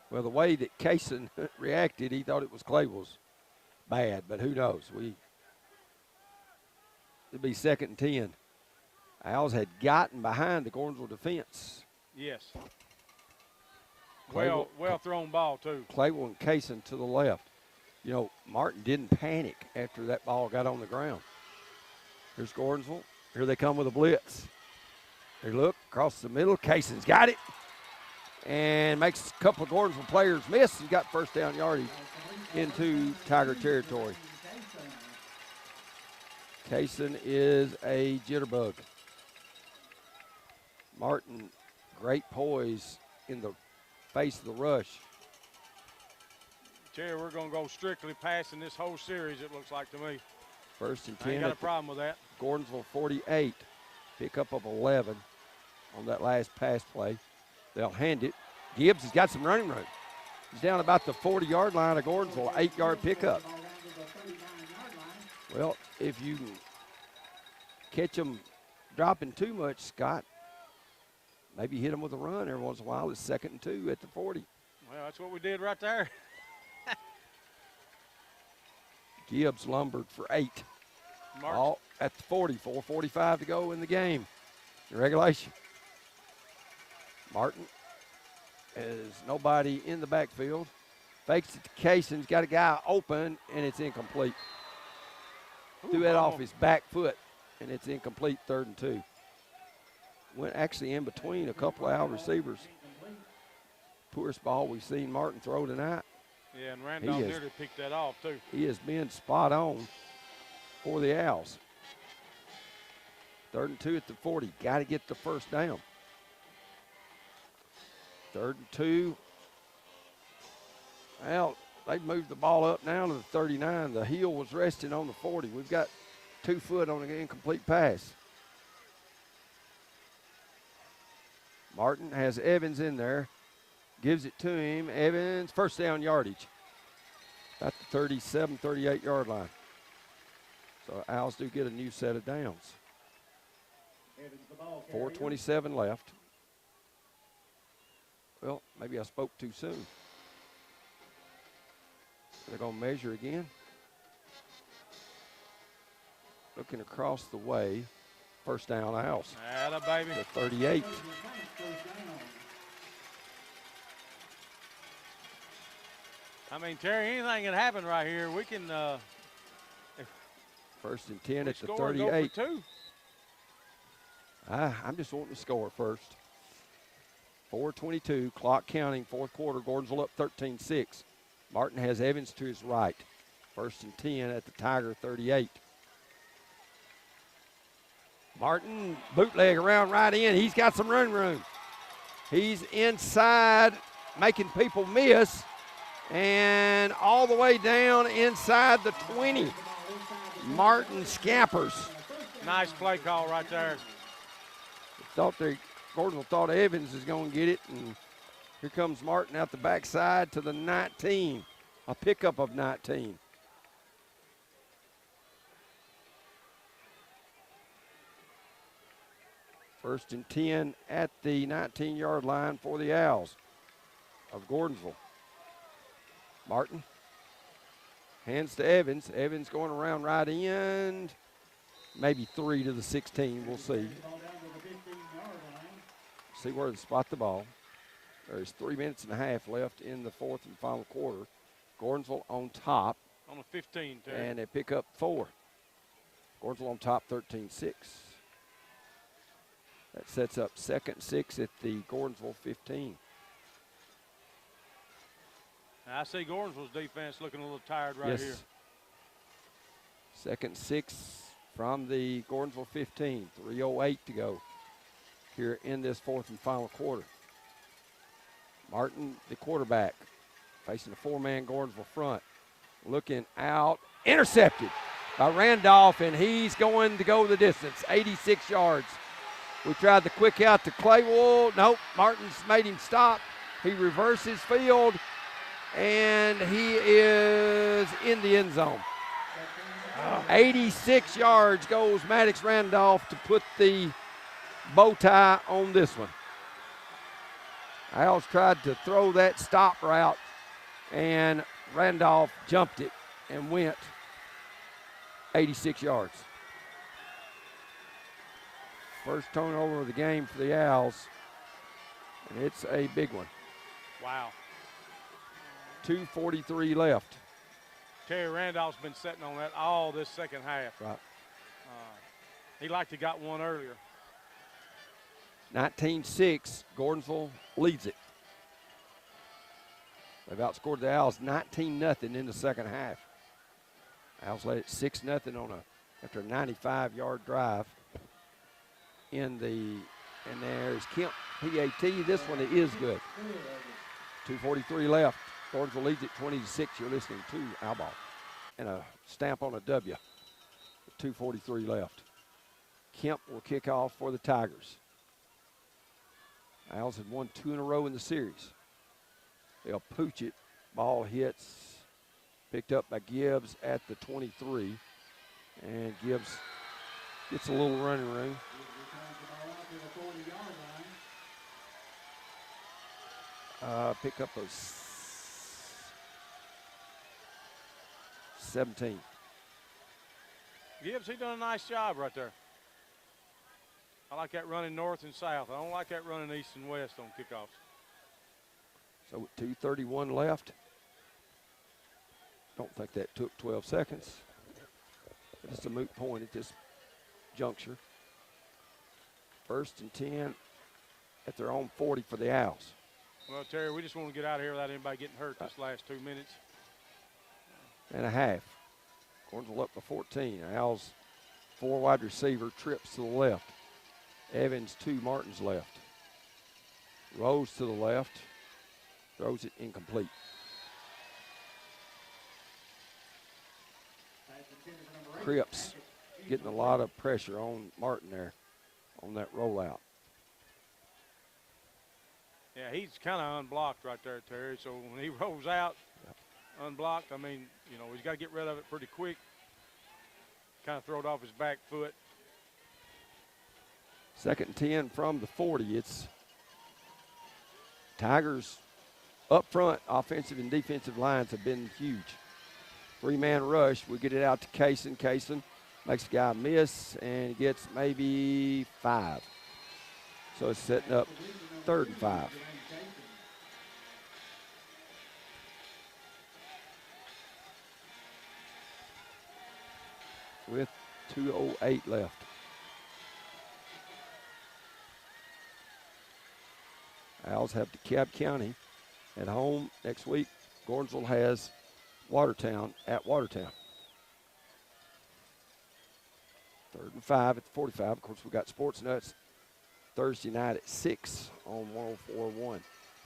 Well, the way that Kaysen reacted, he thought it was Claywell's bad, but who knows? It'd be 2nd and 10. Owls had gotten behind the Gordonsville defense. Yes. Well thrown ball, too. Claywell and Kaysen to the left. You know, Martin didn't panic after that ball got on the ground. Here's Gordonsville. Here they come with a blitz. They look across the middle. Kaysen's got it and makes a couple of Gordonsville players miss and got first down yardage into Tiger territory. Kaysen is a jitterbug. Martin, great poise in the face of the rush. Terry, we're going to go strictly passing this whole series, it looks like to me. First and 10. I ain't got a problem with that. Gordonsville 48. Pickup of 11 on that last pass play. They'll hand it. Gibbs has got some running room. He's down about the 40-yard line of Gordonsville, 8-yard pickup. Well, if you can catch them dropping too much, Scott, maybe hit them with a run every once in a while. It's 2nd and 2 at the 40. Well, that's what we did right there. Gibbs lumbered for 8. All at the 40, 4:45 to go in the game. In regulation. Martin has nobody in the backfield. Fakes it to Kaysen's got a guy open, and it's incomplete. Threw that off his back foot, and it's incomplete, 3rd and 2. Went actually in between a couple of our receivers. Poorest ball we've seen Martin throw tonight. Yeah, and Randolph nearly picked that off, too. He has been spot on for the Owls. 3rd and 2 at the 40. Got to get the first down. 3rd and 2. Well, they've moved the ball up now to the 39. The heel was resting on the 40. We've got 2 foot on an incomplete pass. Martin has Evans in there. Gives it to him. Evans, first down yardage. About the 37, 38-yard line. So Owls do get a new set of downs. 4:27 left. Well, maybe I spoke too soon. They're going to measure again. Looking across the way. First down, Owls. Atta baby. The 38. I mean, Terry, anything can happen right here. We can. First and 10 at the score 38. and go for 2. I'm just wanting to score first. 4:22, clock counting, 4th quarter. Gordonsville up 13-6. Martin has Evans to his right. First and 10 at the Tiger 38. Martin, bootleg around right in. He's got some run room. He's inside, making people miss, and all the way down inside the 20. Martin scampers. Nice play call right there. Gordonsville thought Evans is going to get it, and here comes Martin out the backside to the 19, a pickup of 19. First and 10 at the 19-yard line for the Owls of Gordonsville. Martin hands to Evans. Evans going around right end. Maybe 3 to the 16. We'll see. See where to spot the ball. There's 3 minutes and a half left in the fourth and final quarter. Gordonsville on top. On the 15, Terry. And they pick up 4. Gordonsville on top 13-6. That sets up 2nd and 6 at the Gordonsville 15. Now, I see Gordonsville's defense looking a little tired right here. 2nd and 6 from the Gordonsville 15. 3:08 to go here in this fourth and final quarter. Martin, the quarterback, facing a 4-man Gordonsville front. Looking out, intercepted by Randolph, and he's going to go the distance, 86 yards. We tried the quick out to Claywell. Nope, Martin's made him stop. He reverses field, and he is in the end zone. 86 yards goes Maddox Randolph to put the bow tie on this one. Owls tried to throw that stop route, and Randolph jumped it and went 86 yards. First turnover of the game for the Owls, and it's a big one. Wow. 2:43 left. Terry Randolph's been sitting on that all this second half. Right. He liked to got one earlier. 19-6, Gordonsville leads it. They've outscored the Owls 19-0 in the second half. Owls led it 6-0 after a 95-yard drive. And there's Kemp, PAT. This one is good. 2:43 left. Gordonsville leads it 20-6. You're listening to Owl Ball. And a stamp on a W. 2:43 left. Kemp will kick off for the Tigers. Owls have won 2 in a row in the series. They'll pooch it. Ball hits. Picked up by Gibbs at the 23. And Gibbs gets a little running room. Pick up a 17. Gibbs, he done a nice job right there. I like that running north and south. I don't like that running east and west on kickoffs. So with 2:31 left. Don't think that took 12 seconds. But it's a moot point at this juncture. First and 10 at their own 40 for the Owls. Well, Terry, we just want to get out of here without anybody getting hurt this last 2 minutes. And a half. Gordonsville up to 14. Owls 4 wide receiver trips to the left. Evans to Martin's left. Rose to the left. Throws it incomplete. Cripps getting a lot of pressure on Martin there on that rollout. Yeah, he's kind of unblocked right there, Terry. So when he rolls out, unblocked, I mean, you know, he's got to get rid of it pretty quick. Kind of throw it off his back foot. 2nd and 10 from the 40. It's Tigers up front. Offensive and defensive lines have been huge. 3-man rush. We get it out to Kaysen. Kaysen makes a guy miss and gets maybe 5. So it's setting up 3rd and 5. With 2:08 left. Owls have DeKalb County at home next week. Gordonsville has Watertown at Watertown. 3rd and 5 at the 45. Of course, we got Sports Nuts Thursday night at 6 on 104.1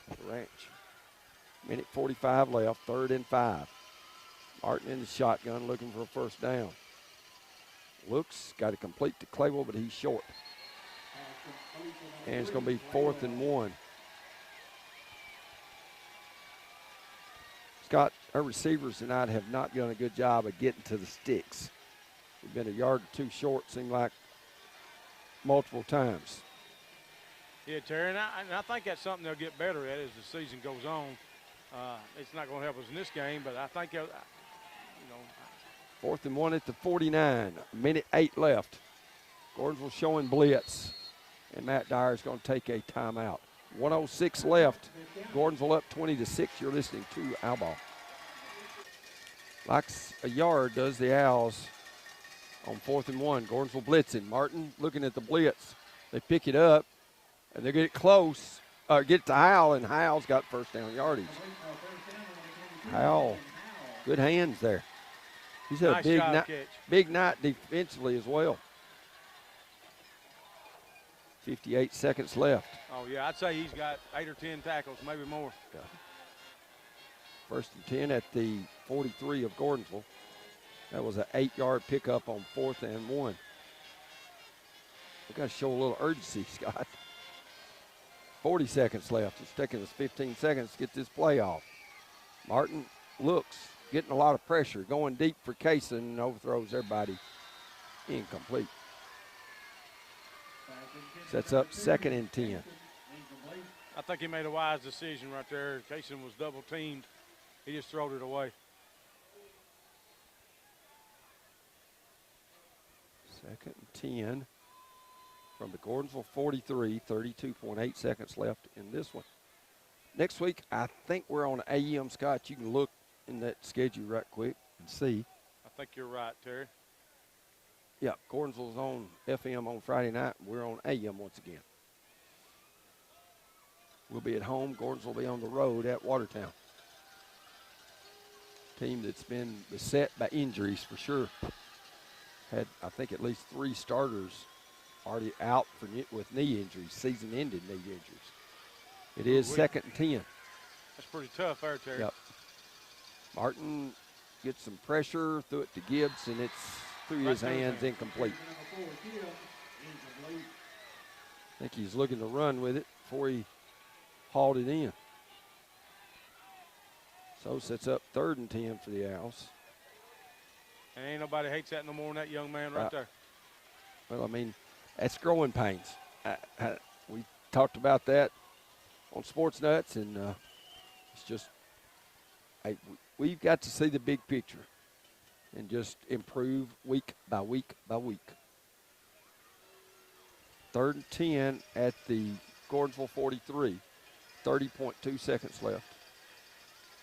the Ranch. Minute 45 left, 3rd and 5. Martin in the shotgun looking for a first down. Looks, got to complete to Claywell, but he's short. And it's going to be 4th and 1. Scott, our receivers tonight have not done a good job of getting to the sticks. We've been a yard or two short, seemed like multiple times. Yeah, Terry, and I think that's something they'll get better at as the season goes on. It's not going to help us in this game, but I think, 4th and 1 at the 49. Minute 8 left. Gordonsville showing blitz, and Matt Dyer is going to take a timeout. 1:06 left. Gordonsville up 20-6. You're listening to Owl Ball. Likes a yard, does the Owls on 4th and 1. Gordonsville blitzing. Martin looking at the blitz. They pick it up, and they get it close. Get it to Howell, and Howell's got first down yardage. Howell, good hands there. He's had nice a big night defensively as well. 58 seconds left. Oh, yeah, I'd say he's got 8 or 10 tackles, maybe more. Yeah. 1st and 10 at the 43 of Gordonsville. That was an 8-yard pickup on 4th and 1. We've got to show a little urgency, Scott. 40 seconds left. It's taking us 15 seconds to get this play off. Martin looks, getting a lot of pressure, going deep for Kaysen and overthrows everybody. Incomplete. Sets up 2nd and 10. I think he made a wise decision right there. Kaysen was double teamed. He just throwed it away. 2nd and 10 from the Gordonsville 43, 32.8 seconds left in this one. Next week, I think we're on AM, Scott. You can look in that schedule right quick and see. I think you're right, Terry. Yeah, Gordonsville's on FM on Friday night. We're on AM once again. We'll be at home. Gordonsville will be on the road at Watertown. Team that's been beset by injuries for sure. Had, I think, at least 3 starters already out with knee injuries, season-ending knee injuries. It is 2nd and 10. That's pretty tough there, Terry. Yep. Martin gets some pressure, threw it to Gibbs, and it's through his hands, incomplete. I think he's looking to run with it before he hauled it in. So sets up 3rd and 10 for the Owls. And ain't nobody hates that no more than that young man right there. Well, I mean, that's growing pains. We talked about that on Sports Nuts, and it's just we've got to see the big picture and just improve week by week by week. 3rd and 10 at the Gordonsville 43. 30.2 seconds left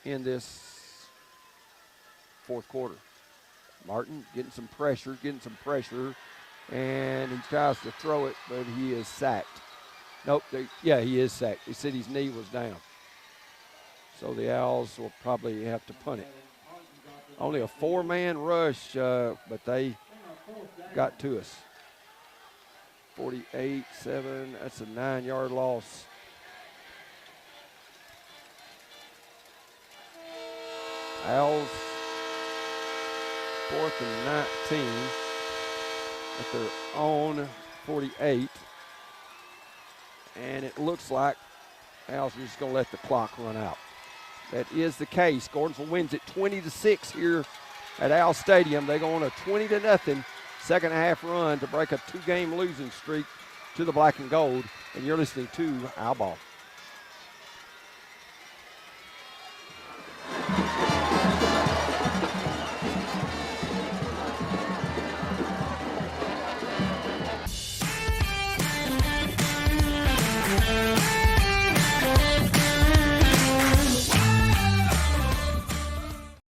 in this 4th quarter. Martin getting some pressure, and he tries to throw it, but he is sacked. Nope, he is sacked. He said his knee was down. So the Owls will probably have to punt it. Only a 4-man rush, but they got to us. 48-7, that's a 9-yard loss. Owls 4th and 19 at their own 48. And it looks like Owls are just going to let the clock run out. That is the case. Gordonsville wins it 20-6 here at Owl Stadium. They go on a 20-0 second half run to break a 2-game losing streak to the Black and Gold. And you're listening to Owl Ball.